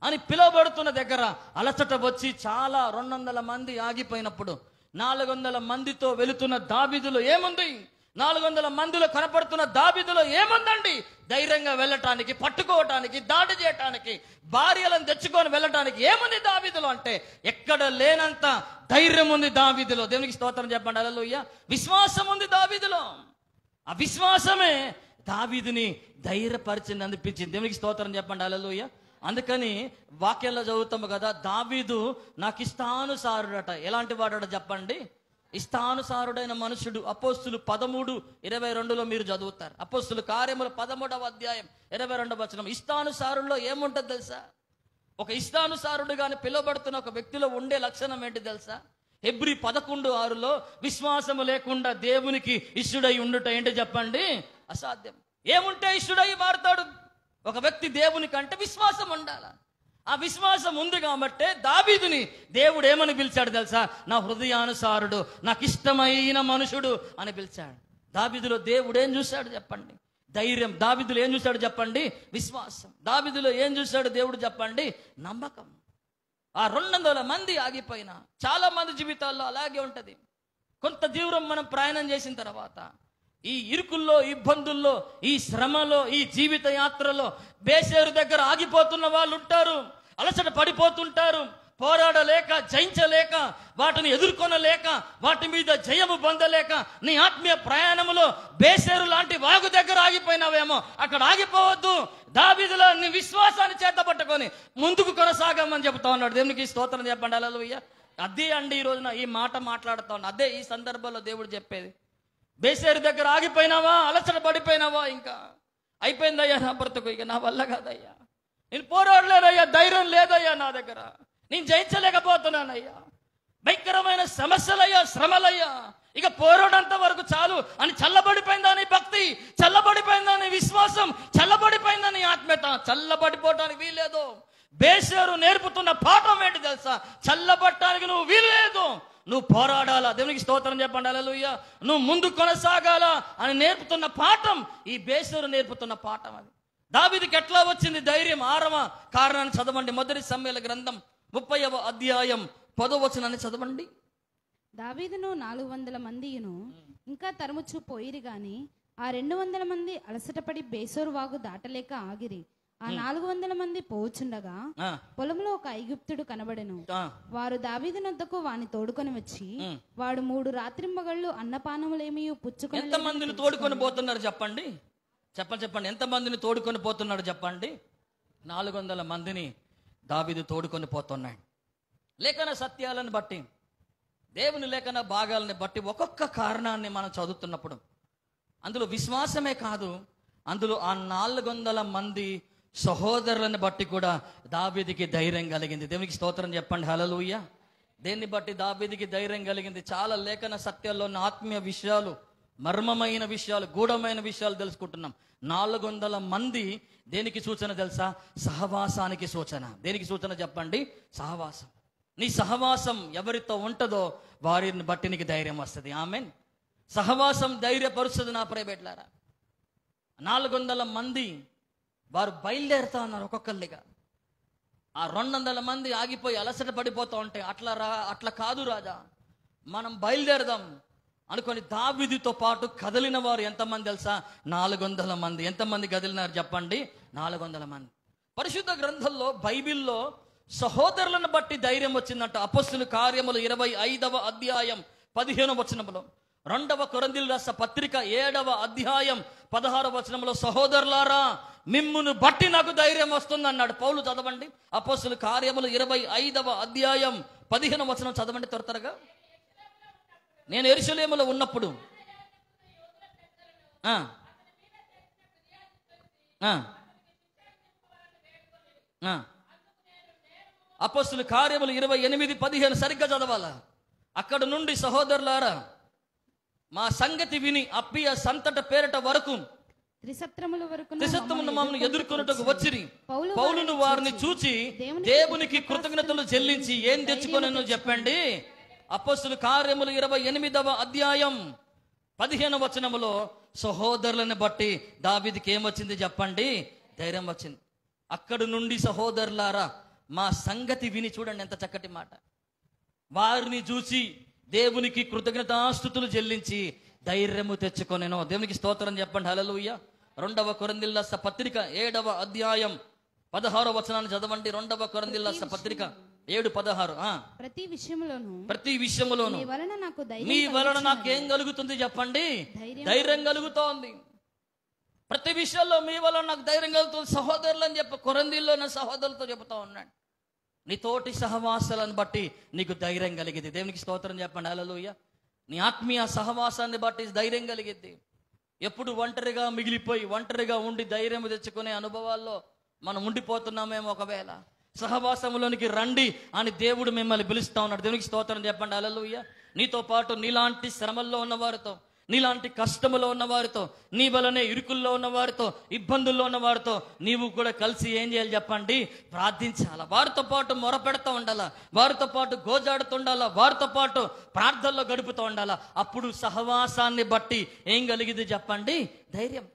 అని పిలువబడుతున్న దగ్గర అలసట వచ్చి చాలా 200 మంది ఆగిపోయినప్పుడు 400 మందితో వెళుతున్న దావీదులో ఏముంది? 400 మందిలో కనపడుతున్న దావీదులో ఏముందండి? ధైర్యంగా వెళ్ళటానికి, పట్టుకోవటానికి, దాడి చేయటానికి, భార్యలను తెచ్చుకొని వెళ్ళటానికి ఏముంది దావీదులో అంటే ఎక్కడ లేనంత ధైర్యం ఉంది దావీదులో. దేవునికి స్తోత్రం చెప్పండి. హల్లెలూయా. విశ్వాసం ఉంది దావీదులో. ఆ విశ్వాసమే దావీదుని ధైర్యపరిచింది, అనిపించింది. దేవునికి స్తోత్రం చెప్పండి. హల్లెలూయా. అందుకని వాక్యంలో చదువుతాము కదా, దావీదు నాకు ఇష్టానుసారుడట. ఎలాంటి వాడట చెప్పండి? ఇష్టానుసారుడైన మనుషుడు. అపోస్తులు 13:22లో మీరు చదువుతారు. అపోస్తులు కార్యముల 13వ అధ్యాయం 22వ వచనం. ఇష్టానుసారుల్లో ఏముంటుంది తెలుసా? ఒక ఇష్టానుసారుడుగానే పిలువబడుతున్న ఒక వ్యక్తిలో ఉండే లక్షణం ఏంటి తెలుసా? హెబ్రీ 11:6లో విశ్వాసము లేకుండా దేవునికి ఇష్టుడై ఉండుట ఏంటి చెప్పండి? అసాధ్యం. ఏముంటే ఇష్టుడై మారుతాడు ఒక వ్యక్తి దేవునికి అంటే? విశ్వాసం ఉండాల. ఆ విశ్వాసం ఉంది కాబట్టే దావీదుని దేవుడు ఏమని పిలిచాడు తెలుసా? నా హృదయానుసారుడు, నాకు ఇష్టమైన మనుషుడు అని పిలిచాడు. దావీదులో దేవుడు ఏం చూశాడు చెప్పండి? ధైర్యం. దావీదులో ఏం చూశాడు చెప్పండి? విశ్వాసం. దావీదులో ఏం చూశాడు దేవుడు చెప్పండి? నమ్మకం. ఆ 200 మంది ఆగిపోయినా చాలా మంది జీవితాల్లో అలాగే ఉంటది. కొంత దూరం మనం ప్రయాణం చేసిన తర్వాత ఈ ఇరుకుల్లో, ఇబ్బందుల్లో, ఈ శ్రమలో, ఈ జీవిత యాత్రలో బేసేరు దగ్గర ఆగిపోతున్న వాళ్ళు ఉంటారు. అలసట పడిపోతుంటారు. పోరాడలేక, జయించలేక, వాటిని ఎదుర్కొనలేక, వాటి మీద జయము పొందలేక నీ ఆత్మీయ ప్రయాణములో బేసేరు లాంటి వాగు దగ్గర ఆగిపోయినావేమో. అక్కడ ఆగిపోవద్దు. దావీదులో నీ విశ్వాసాన్ని చేతపట్టుకొని ముందుకు కొనసాగమని చెబుతా ఉన్నాడు. దేవునికి స్తోత్రం చెప్పండి. హల్లెలూయా. అదే అండి ఈ రోజున ఈ మాట మాట్లాడుతా ఉన్నా. అదే ఈ సందర్భంలో దేవుడు చెప్పేది. బేసేరు దగ్గర ఆగిపోయినావా? అలసట పడిపోయినావా? ఇంకా అయిపోయిందయ్యా నా బ్రతుకు, ఇక నా వల్ల కాదయ్యా, నేను పోరాడలేదయ్యా, ధైర్యం లేదయ్యా నా దగ్గర, నేను జయించలేకపోతున్నానయ్యా, భయంకరమైన సమస్యలయ్యా, శ్రమలయ్యా, ఇక పోరాడంత వరకు చాలు అని చల్లబడిపోయిందని భక్తి, చల్లబడిపోయిందని విశ్వాసం, చల్లబడిపోయిందని ఆత్మీయత. చల్లబడిపోవటానికి వీల్లేదు. బేసేరు నేర్పుతున్న పాఠం ఏంటి తెలుసా? చల్లబడటానికి నువ్వు వీల్లేదు, నువ్వు పోరాడాలా. దేవునికి స్తోత్రం చెప్పండి, హల్లెలూయా. నువ్వు ముందు కొనసాగాల అని నేర్పుతున్న పాఠం ఈ బేసేరు నేర్పుతున్న పాఠం. అది దావీదుకి ఎట్లా వచ్చింది ధైర్యం? 6వ కారణాన్ని చదవండి. మొదటి సమూయేలు గ్రంథం 30వ అధ్యాయం 10వ వచనాన్ని చదవండి. దావీదును 400 మందియును ఇంకా తరుముచు పోయిరి గాని ఆ 200 మంది అలసటపడి బేసోరు వాగు దాటలేక ఆగిరి. ఆ 400 మంది పోవుచుండగా పొలంలో ఒక ఐగుప్తుడు కనబడెను. వారు దావీదునొద్దకు వాని తోడుకొని వచ్చి వాడు 3 రాత్రింబగళ్ళు అన్నపానములేమీ పుచ్చుకొని. ఎంత మందిని తోడుకొని పోతున్నారు చెప్పండి? చెప్పండి, ఎంత మందిని తోడుకొని పోతున్నాడు చెప్పండి? 400 మందిని దావీదు తోడుకొని పోతున్నాడు. లేఖన సత్యాలను బట్టి, దేవుని లేఖన భాగాలని బట్టి ఒక్కొక్క కారణాన్ని మనం చదువుతున్నప్పుడు అందులో విశ్వాసమే కాదు, అందులో ఆ 400 మంది సహోదరులను బట్టి కూడా దావీదుకి ధైర్యం కలిగింది. దేవునికి స్తోత్రం చెప్పండి, హల్లెలూయా. దేన్ని బట్టి దావీదుకి ధైర్యం కలిగింది? చాలా లేఖన సత్యాల్లో ఉన్న ఆత్మీయ విషయాలు, మర్మమైన విషయాలు, గూఢమైన విషయాలు తెలుసుకుంటున్నాం. 400 మంది దేనికి సూచన తెలుసా? సహవాసానికి సూచన. దేనికి సూచన చెప్పండి? సహవాసం. నీ సహవాసం ఎవరితో ఉంటుందో వారిని బట్టి నీకు ధైర్యం వస్తుంది. ఆమేన్. సహవాసం ధైర్యపరుస్తుంది నా ప్రియబిడ్డలారా. 400 మంది వారు బయలుదేరుతా ఉన్నారు ఒక్కొక్కరిగా. ఆ 200 మంది ఆగిపోయి అలసట పడిపోతూ ఉంటే అట్లా కాదు రాజా, మనం బయలుదేరదాం అనుకొని దావీదుతో పాటు కదిలిన వారు ఎంతమంది తెలుసా? 400 మంది. ఎంతమంది కదిలినారు చెప్పండి? 400 మంది. పరిశుద్ధ గ్రంథంలో, బైబిల్లో సహోదరులను బట్టి ధైర్యం వచ్చిందంట. అపొస్తలుల కార్యములు 25వ అధ్యాయం 15వ వచనంలో, 2వ కొరింథీయుల రాసిన పత్రిక 7వ అధ్యాయం 16వ వచనంలో, సహోదరులారా మిమ్మును బట్టి నాకు ధైర్యం వస్తుంది అన్నాడు పౌలు. చదవండి, అపొస్తలుల కార్యములు 25వ అధ్యాయం 15వ వచనం చదవండి త్వరగా. నేను యెరూషలేములో ఉన్నప్పుడు అపొస్తలుల కార్యములు 28:15 సరిగ్గా చదవాలా. అక్కడ నుండి సహోదరులారా మా సంగతి విని అప్పియ సంతట పేరట వరకు త్రిసత్రముల మమ్మల్ని ఎదుర్కొనుటకు వచ్చిరి. పౌలును వారిని చూచి దేవునికి కృతజ్ఞతలు చెల్లించి ఏం తెచ్చుకొనెనో చెప్పండి. అపొస్తలుల కార్యములు 28వ అధ్యాయం 15వ వచనములో సహోదరులను బట్టి దావీదుకి ఏమొచ్చింది చెప్పండి? ధైర్యం వచ్చింది. అక్కడి నుండి సహోదరులారా మా సంగతి విని, చూడండి ఎంత చక్కటి మాట, వారిని చూసి దేవునికి కృతజ్ఞతాస్తుతులు చెల్లించి ధైర్యము తెచ్చుకొనెను. దేవునికి స్తోత్రం చెప్పండి, హల్లెలూయా. 2వ కొరింథీయుల రాసిన పత్రిక 7వ అధ్యాయం 16వ వచనాన్ని చదవండి. 2వ కొరింథీయుల రాసిన పత్రిక 7:16. ప్రతి విషయములోను నీ వలన నాకేం కలుగుతుంది చెప్పండి? ధైర్యం కలుగుతోంది. ప్రతి విషయంలో మీ వలన నాకు ధైర్యం కలుగుతుంది సహోదరులు అని చెప్పి కొరింథీయుల్లో నా సహోదరులతో చెబుతా ఉన్నాడు. నీ తోటి సహవాసాలను బట్టి నీకు ధైర్యం కలిగింది. దేవునికి స్తోత్రం చెప్పండి, హల్లెలూయా. నీ ఆత్మీయ సహవాసాన్ని బట్టి ధైర్యం కలిగింది. ఎప్పుడు ఒంటరిగా మిగిలిపోయి ఒంటరిగా ఉండి ధైర్యం తెచ్చుకునే అనుభవాల్లో మనం ఉండిపోతున్నామేమో. ఒకవేళ సహవాసంలోనికి రండి అని దేవుడు మిమ్మల్ని పిలుస్తా ఉన్నాడు. దేవునికి స్తోత్రం చెప్పండి, హల్లెలూయా. నీతో పాటు నీలాంటి శ్రమల్లో ఉన్నవారితో, నీలాంటి కష్టములో ఉన్నవారితో, నీ వలనే ఇరుకుల్లో ఉన్నవారితో, ఇబ్బందుల్లో ఉన్నవారితో నీవు కూడా కలిసి ఏం చేయాలి చెప్పండి? ప్రార్థించాలా. వారితో పాటు మొరపెడతా ఉండాలా, వారితో పాటు గోజాడుతుండాలా, వారితో పాటు ప్రార్థనలో గడుపుతూ ఉండాలా. అప్పుడు సహవాసాన్ని బట్టి ఏం కలిగింది చెప్పండి? ధైర్యం.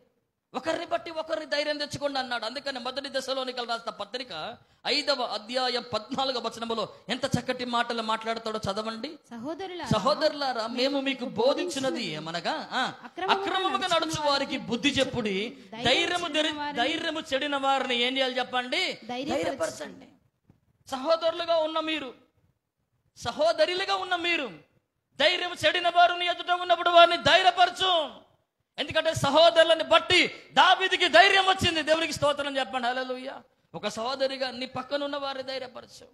ఒకరిని బట్టి ఒకరిని ధైర్యం తెచ్చుకోండి అన్నాడు. అందుకని మొదటి దశలోనికలు రాసిన పత్రిక 5వ అధ్యాయం 14వ వచనములో ఎంత చక్కటి మాటలు మాట్లాడతాడో చదవండి. సహోదరులారా మేము మీకు బోధించినది ఏమనగా అక్రమముగా నడుచు వారికి బుద్ధి చెప్పుడి, ధైర్యము చెడిన వారిని ఏం చేయాలి చెప్పండి? ధైర్యపరచండి. సహోదరులుగా ఉన్న మీరు, సహోదరులుగా ఉన్న మీరు ధైర్యం చెడిన వారిని ఎదుట ఉన్నప్పుడు వారిని ధైర్యపరచు. ఎందుకంటే సహోదరులను బట్టి దావీదుకి ధైర్యం వచ్చింది. దేవునికి స్తోత్రం చెప్పండి, హల్లెలూయా. ఒక సహోదరిగా నీ పక్కనున్న వారిని ధైర్యపరచు.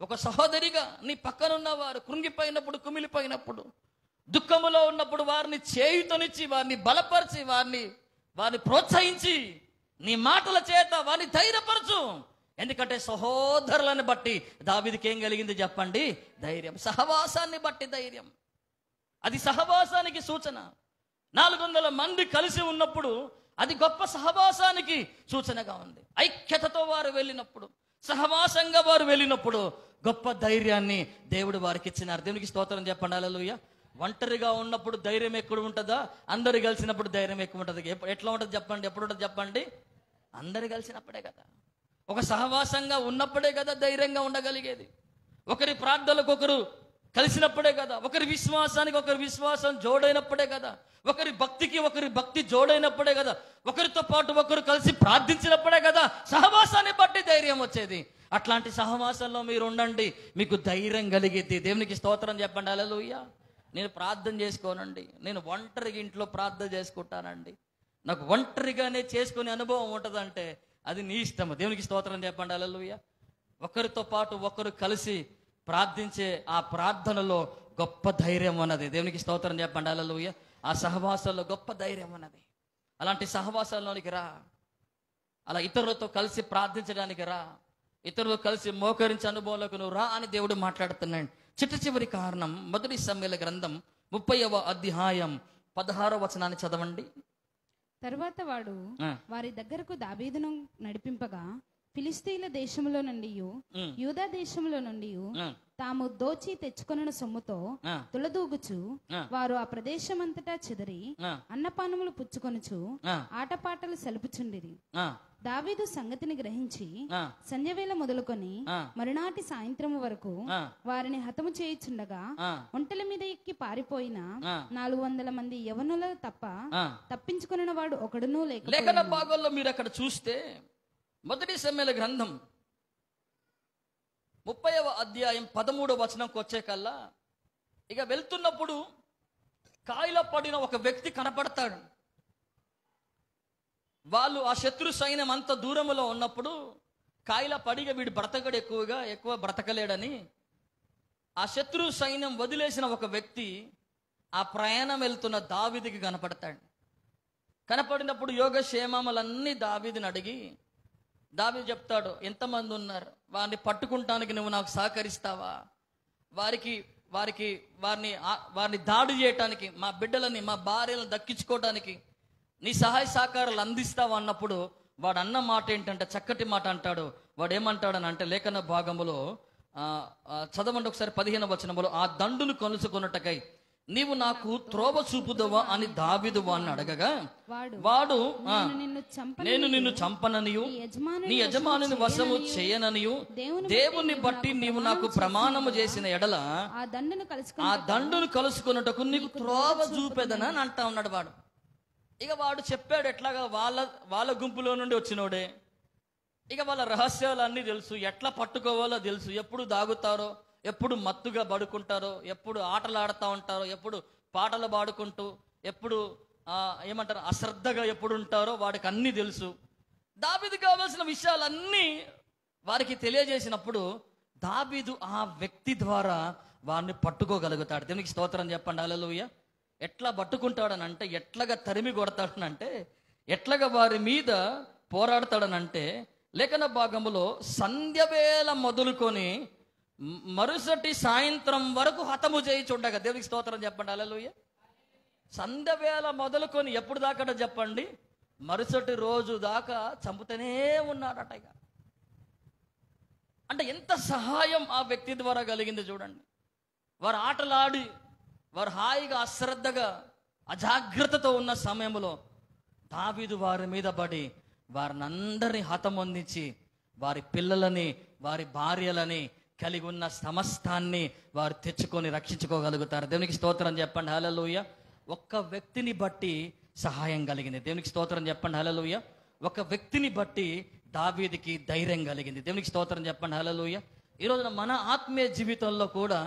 ఒక సహోదరిగా నీ పక్కనున్న వారు కృంగిపోయినప్పుడు, కుమిలిపోయినప్పుడు, దుఃఖములో ఉన్నప్పుడు వారిని చేయుతనిచ్చి, వారిని బలపరిచి, వారిని ప్రోత్సహించి నీ మాటల చేత వారిని ధైర్యపరచు. ఎందుకంటే సహోదరులను బట్టి దావీదుకి ఏం కలిగింది చెప్పండి? ధైర్యం. సహవాసాన్ని బట్టి ధైర్యం. అది సహవాసానికి సూచన. 400 మంది కలిసి ఉన్నప్పుడు అది గొప్ప సహవాసానికి సూచనగా ఉంది. ఐక్యతతో వారు వెళ్ళినప్పుడు, సహవాసంగా వారు వెళ్ళినప్పుడు గొప్ప ధైర్యాన్ని దేవుడు వారికి ఇచ్చినారు. దేవునికి స్తోత్రం చెప్పండి. హల్లెలూయా. ఒంటరిగా ఉన్నప్పుడు ధైర్యం ఎక్కువ ఉంటుందా? అందరు కలిసినప్పుడు ధైర్యం ఎక్కువ ఉంటుంది. ఎట్లా ఉంటుంది చెప్పండి? ఎప్పుడు ఉంటుంది చెప్పండి? అందరు కలిసినప్పుడే కదా. ఒక సహవాసంగా ఉన్నప్పుడే కదా ధైర్యంగా ఉండగలిగేది. ఒకరి ప్రార్థనలకు ఒకరు కలిసినప్పుడే కదా, ఒకరి విశ్వాసానికి ఒకరి విశ్వాసం జోడైనప్పుడే కదా, ఒకరి భక్తికి ఒకరి భక్తి జోడైనప్పుడే కదా, ఒకరితో పాటు ఒకరు కలిసి ప్రార్థించినప్పుడే కదా సహవాసాన్ని బట్టి ధైర్యం వచ్చేది. అట్లాంటి సహవాసంలో మీరు ఉండండి, మీకు ధైర్యం కలిగిద్ది. దేవునికి స్తోత్రం చెప్పండి. హల్లెలూయా. నేను ప్రార్థన చేసుకోనండి, నేను ఒంటరిగా ఇంట్లో ప్రార్థన చేసుకుంటానండి, నాకు ఒంటరిగానే చేసుకునే అనుభవం ఉంటుందంటే అది నీ ఇష్టము. దేవునికి స్తోత్రం చెప్పండి. హల్లెలూయా. ఒకరితో పాటు ఒకరు కలిసి ప్రార్థించే ఆ ప్రార్థనలో గొప్ప ధైర్యం ఉన్నది. దేవునికి స్తోత్రం చెప్పండి. హల్లెలూయా. ఆ సహవాసంలో గొప్ప ధైర్యం ఉన్నది. అలాంటి సహవాసంలోనికి రా. అలా ఇతరులతో కలిసి ప్రార్థించడానికి రా, ఇతరులు కలిసి మోకరించే అనుభవంలోకి నువ్వు రా అని దేవుడు మాట్లాడుతున్నాడు. చిట్ట చివరి కారణం 1 సమూయేలు గ్రంథం 30వ అధ్యాయం 16వ వచనాన్ని చదవండి. తరువాత వాడు వారి దగ్గరకు దావీదును నడిపింపగా ఫిలిస్తీన్ల దేశంలో నుండి యూదా దేశంలో నుండి తాము దోచి తెచ్చుకొనిన సొమ్ముతో తులదూగుచు వారు ఆ ప్రదేశమంతటా చెదరి అన్నపానములు పుచ్చుకొనుచు ఆటపాటలు సెలుపుచుండిరి. దావీదు సంగతిని గ్రహించి సంధ్యవేళ మొదలుకొని మరునాటి సాయంత్రము వరకు వారిని హతము చేయుచుండగా ఒంటెల మీద ఎక్కి పారిపోయిన 400 మంది యవనుల తప్ప తప్పించుకున్న వాడు ఒకడునూ లేక. లేఖన భాగంలో మీరు అక్కడ చూస్తే 1 సమూయేలు గ్రంథం 30వ అధ్యాయం 13వ వచనంకి వచ్చే కల్లా ఇక వెళ్తున్నప్పుడు కాయిల పడిన ఒక వ్యక్తి కనపడతాడు. వాళ్ళు ఆ శత్రు సైన్యం అంత దూరంలో ఉన్నప్పుడు కాయిల పడిగా వీడు బ్రతకడు, ఎక్కువ బ్రతకలేడని ఆ శత్రు సైన్యం వదిలేసిన ఒక వ్యక్తి ఆ ప్రయాణం వెళ్తున్న దావీదుకి కనపడతాడు. కనపడినప్పుడు యోగక్షేమములన్నీ దావీదుని అడిగి, దావీదు చెప్తాడు, ఎంతమంది ఉన్నారు, వారిని పట్టుకుంటానికి నువ్వు నాకు సహకరిస్తావా, వారిని దాడి చేయటానికి, మా బిడ్డలని మా భార్యలను దక్కించుకోవటానికి నీ సహాయ సహకారాలు అందిస్తావా అన్నప్పుడు వాడు అన్న మాట ఏంటంటే చక్కటి మాట అంటాడు. వాడు ఏమంటాడని అంటే లేఖన భాగములో చదవండి ఒకసారి 15వ వచనములో, ఆ దండును కొలుసుకొనుటకై నీవు నాకు త్రోవ చూపుదవా అని దావీదు వాడిని అడగగా వాడు నేను నిన్ను చంపననియు నీ యజమానుని వశము చేయననియు దేవుని బట్టి నీవు నాకు ప్రమాణము చేసిన ఎడల ఆ దండును కలుసుకొనుటకు నీకు త్రోవ చూపెదనా అని అంటా ఉన్నాడు వాడు. ఇక వాడు చెప్పాడు ఎట్లాగా వాళ్ళ గుంపులో నుండి వచ్చినోడే, ఇక వాళ్ళ రహస్యాలు అన్నీ తెలుసు, ఎట్లా పట్టుకోవాలో తెలుసు, ఎప్పుడు దాగుతారో, ఎప్పుడు మత్తుగా పడుకుంటారో, ఎప్పుడు ఆటలు ఆడుతూ ఉంటారో, ఎప్పుడు పాటలు పాడుకుంటూ, ఎప్పుడు ఏమంటారు అశ్రద్ధగా ఎప్పుడు ఉంటారో వాడికి అన్నీ తెలుసు. దావీదు కావాల్సిన విషయాలన్నీ వారికి తెలియజేసినప్పుడు దావీదు ఆ వ్యక్తి ద్వారా వారిని పట్టుకోగలుగుతాడు. దేవునికి స్తోత్రం చెప్పండి. హల్లెలూయా. ఎట్లా పట్టుకుంటాడని అంటే, ఎట్లాగా తరిమి కొడతాడనంటే, ఎట్లాగా వారి మీద పోరాడతాడనంటే లేఖన భాగములో సంధ్యవేళ మొదలుకొని మరుసటి సాయంత్రం వరకు హతము చేయించుండగా. దేవునికి స్తోత్రం చెప్పండి. హల్లెలూయా. సంధ్యవేళ మొదలుకొని ఎప్పుడు దాకా చెప్పండి? మరుసటి రోజు దాకా చంపుతూనే ఉన్నాడట. ఇక అంటే ఎంత సహాయం ఆ వ్యక్తి ద్వారా కలిగింది చూడండి. వారు ఆటలాడి వారు హాయిగా అశ్రద్ధగా అజాగ్రత్తతో ఉన్న సమయంలో దావీదు వారి మీద పడి వారిని అందరినీ హతమొందించి వారి పిల్లలని వారి భార్యలని కలిగి ఉన్న సమస్తాన్ని వారు తెచ్చుకొని రక్షించుకోగలుగుతారు. దేవునికి స్తోత్రం చెప్పండి. హల్లెలూయా. ఒక్క వ్యక్తిని బట్టి సహాయం కలిగింది. దేవునికి స్తోత్రం చెప్పండి. హల్లెలూయా. ఒక వ్యక్తిని బట్టి దావీదుకి ధైర్యం కలిగింది. దేవునికి స్తోత్రం చెప్పండి. హల్లెలూయా. ఈ రోజున మన ఆత్మీయ జీవితంలో కూడా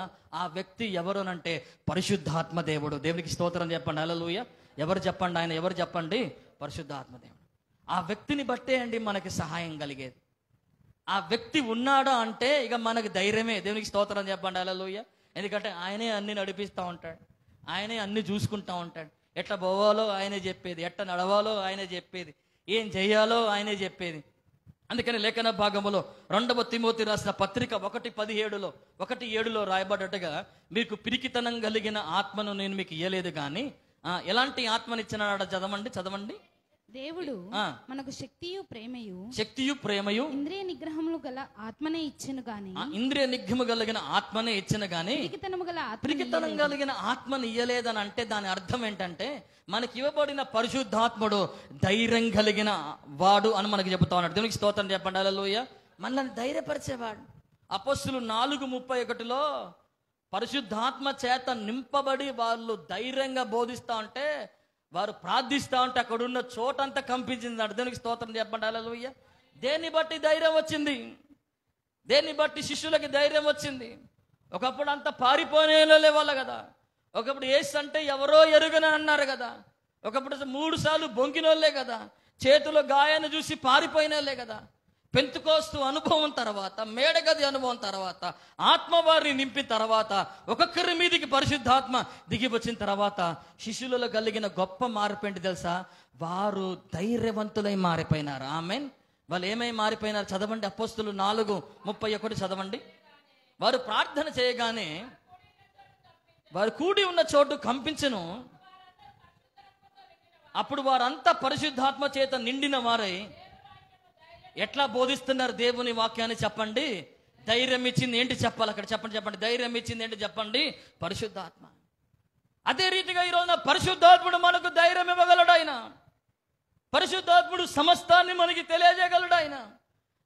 ఆ వ్యక్తి ఎవరునంటే పరిశుద్ధాత్మ దేవుడు. దేవునికి స్తోత్రం చెప్పండి. హల్లెలూయా. ఎవరు చెప్పండి? ఆయన ఎవరు చెప్పండి? పరిశుద్ధాత్మ దేవుడు. ఆ వ్యక్తిని బట్టే అండి మనకి సహాయం కలిగేది. ఆ వ్యక్తి ఉన్నాడా అంటే ఇక మనకి ధైర్యమే. దేవునికి స్తోత్రం చెప్పండి. హల్లెలూయా. ఎందుకంటే ఆయనే అన్ని నడిపిస్తూ ఉంటాడు, ఆయనే అన్ని చూసుకుంటూ ఉంటాడు. ఎట్లా పోవాలో ఆయనే చెప్పేది, ఎట్లా నడవాలో ఆయనే చెప్పేది, ఏం చెయ్యాలో ఆయనే చెప్పేది. అందుకని లేఖన భాగములో 2వ తిమోతి రాసిన పత్రిక 1:17 1:7 రాయబడ్డట్టుగా, మీకు పిరికితనం కలిగిన ఆత్మను నేను మీకు ఇయ్యలేదు కానీ ఎలాంటి ఆత్మనిచ్చినాడ చదవండి. దేవుడు మనకు శక్తియు ప్రేమయు ఇంద్రియ నిగ్రహములు గల ఆత్మనే ఇచ్చెను గాని, ఇంద్రియ నిగ్రహము కలిగిన ఆత్మనే ఇచ్చెను గాని పిరికితనం కలిగిన ఆత్మని ఇయ్యలేదని అంటే దాని అర్థం ఏంటంటే, మనకి ఇవ్వబడిన పరిశుద్ధాత్ముడు ధైర్యం కలిగిన వాడు అని మనకి చెబుతా ఉన్నాడు. దేవునికి స్తోత్రం చెప్పండి. హల్లెలూయా. మనల్ని ధైర్యపరిచేవాడు. అపొస్తలులు 4:31 పరిశుద్ధాత్మ చేత నింపబడి వాళ్ళు ధైర్యంగా బోధిస్తా ఉంటే, వారు ప్రార్థిస్తా ఉంటే అక్కడున్న చోటంతా కంపించింది. దేవునికి స్తోత్రం చెప్పండి. హల్లెలూయా. దేన్ని బట్టి ధైర్యం వచ్చింది? దేన్ని బట్టి శిష్యులకి ధైర్యం వచ్చింది? ఒకప్పుడు అంతా పారిపోయిన వాళ్ళ కదా. ఒకప్పుడు యేసు అంటే ఎవరో ఎరుగని అన్నారు కదా. ఒకప్పుడు 3 సార్లు బొంకినోళ్లే కదా. చేతిలో గాయాన్ని చూసి పారిపోయినోళ్లే కదా. పెంతుకోస్తు అనుభవం తర్వాత, మేడగది అనుభవం తర్వాత, ఆత్మ వారిని నింపిన తర్వాత, ఒక్కొక్కరి మీదికి పరిశుద్ధాత్మ దిగి వచ్చిన తర్వాత శిష్యులలో కలిగిన గొప్ప మార్పు ఏంటి తెలుసా? వారు ధైర్యవంతులై మారిపోయినారు. ఆమేన్. వాళ్ళు ఏమై మారిపోయినారు? చదవండి. అపొస్తలులు 4:31 చదవండి. వారు ప్రార్థన చేయగానే వారు కూడి ఉన్న చోటు కంపించెను. అప్పుడు వారంతా పరిశుద్ధాత్మ చేత నిండిన వారై ఎట్లా బోధిస్తున్నారు దేవుని వాక్యాన్ని చెప్పండి. ధైర్యం ఇచ్చింది ఏంటి చెప్పాలి అక్కడ? చెప్పండి. ధైర్యం ఇచ్చింది ఏంటి చెప్పండి? పరిశుద్ధాత్మ. అదే రీతిగా ఈరోజున పరిశుద్ధాత్ముడు మనకు ధైర్యం ఇవ్వగలడు. ఆయన పరిశుద్ధాత్ముడు సమస్తాన్ని మనకి తెలియజేయగలడు. ఆయన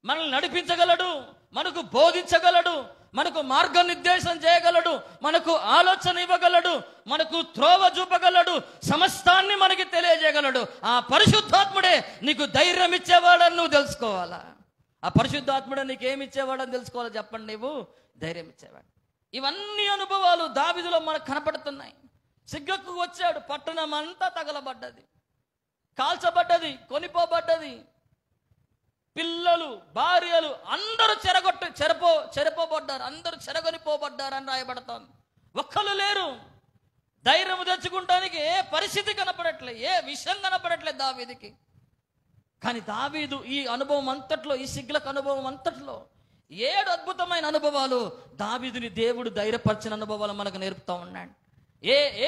మనల్ని నడిపించగలడు, మనకు బోధించగలడు, మనకు మార్గనిర్దేశం చేయగలడు, మనకు ఆలోచన ఇవ్వగలడు, మనకు త్రోవ చూపగలడు, సమస్తాన్ని మనకి తెలియజేయగలడు. ఆ పరిశుద్ధాత్ముడే నీకు ధైర్యం ఇచ్చేవాడని నువ్వు తెలుసుకోవాలా? ఆ పరిశుద్ధాత్ముడే నీకు ఏమి ఇచ్చేవాడని తెలుసుకోవాలా? చెప్పండి. నువ్వు ధైర్యం ఇచ్చేవాడు. ఇవన్నీ అనుభవాలు దావీదులో మనకు కనపడుతున్నాయి. సిగ్గకు వచ్చాడు, పట్టణం అంతా తగలబడ్డది, కాల్చబడ్డది, కొనిపోబడ్డది. పిల్లలు, భార్యలు అందరూ చెరపోబడ్డారు, అందరూ చెరగొనిపోబడ్డారు అని రాయబడతాను. ఒక్కరు లేరు. ధైర్యం తెచ్చుకుంటానికి ఏ పరిస్థితి కనపడట్లే, ఏ విషయం కనపడట్లేదు దావీదుకి. కానీ దావీదు ఈ అనుభవం అంతట్లో, ఈ సిగ్గులకు అనుభవం అంతట్లో 7 అద్భుతమైన అనుభవాలు దావీదుని దేవుడు ధైర్యపరిచిన అనుభవాలు మనకు నేర్పుతా ఉన్నాడు.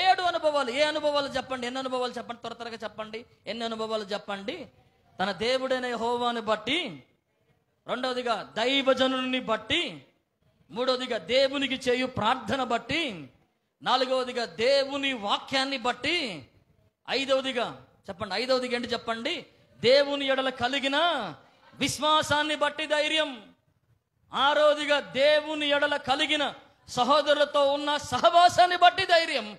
7 అనుభవాలు. ఏ అనుభవాలు చెప్పండి? ఎన్ని అనుభవాలు చెప్పండి? త్వరగా చెప్పండి. ఎన్ని అనుభవాలు చెప్పండి? తన దేవుడైన యెహోవాను బట్టి, 2వదిగా దైవజనుని బట్టి, 3వదిగా దేవునికి చేయు ప్రార్థన బట్టి, 4వదిగా దేవుని వాక్యాన్ని బట్టి, 5వదిగా చెప్పండి. 5వదిగా ఏంటి చెప్పండి? దేవుని ఎడల కలిగిన విశ్వాసాన్ని బట్టి ధైర్యం. 6వదిగా దేవుని ఎడల కలిగిన సహోదరులతో ఉన్న సహవాసాన్ని బట్టి ధైర్యం.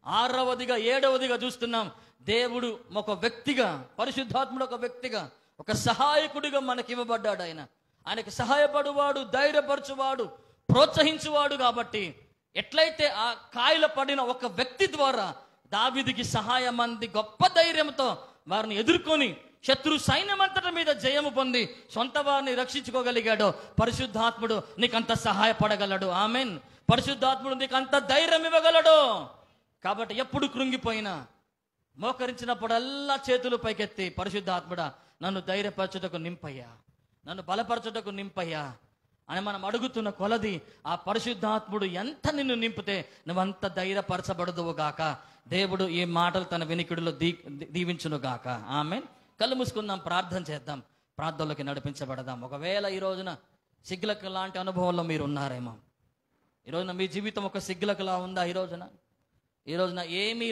6వదిగా 7వదిగా చూస్తున్నాం, దేవుడు ఒక వ్యక్తిగా, పరిశుద్ధాత్ముడు ఒక వ్యక్తిగా, ఒక సహాయకుడిగా మనకి ఇవ్వబడ్డాడు. ఆయనకు సహాయపడువాడు, ధైర్యపరచువాడు, ప్రోత్సహించువాడు. కాబట్టి ఎట్లయితే ఆ కాయలు పడిన ఒక వ్యక్తి ద్వారా దావీదుకి సహాయం అంది, గొప్ప ధైర్యంతో వారిని ఎదుర్కొని శత్రు సైన్యమంతటి మీద జయము పొంది సొంత వారిని రక్షించుకోగలిగాడో పరిశుద్ధాత్ముడు నీకంత సహాయపడగలడు. ఆమెన్. పరిశుద్ధాత్ముడు నీకంత ధైర్యం ఇవ్వగలడు. కాబట్టి ఎప్పుడు కృంగిపోయినా మోకరించినప్పుడల్లా చేతులు పైకెత్తి, పరిశుద్ధాత్ముడా నన్ను ధైర్యపరచుటకు నింపయ్యా, నన్ను బలపరచుటకు నింపయ్యా అని మనం అడుగుతున్న కొలది ఆ పరిశుద్ధాత్ముడు ఎంత నిన్ను నింపితే నువ్వంత ధైర్యపరచబడదువు గాక. దేవుడు ఈ మాటలు తన వినికిడిలో దీవించును గాక. ఆమెన్. కళ్ళు మూసుకుందాం, ప్రార్థన చేద్దాం, ప్రార్థనలోకి నడిపించబడదాం. ఒకవేళ ఈ రోజున సిగ్గులకు లాంటి అనుభవంలో మీరు ఉన్నారేమో, ఈ రోజున మీ జీవితం ఒక సిగ్గులకులా ఉందా? ఈ రోజున ఏమీ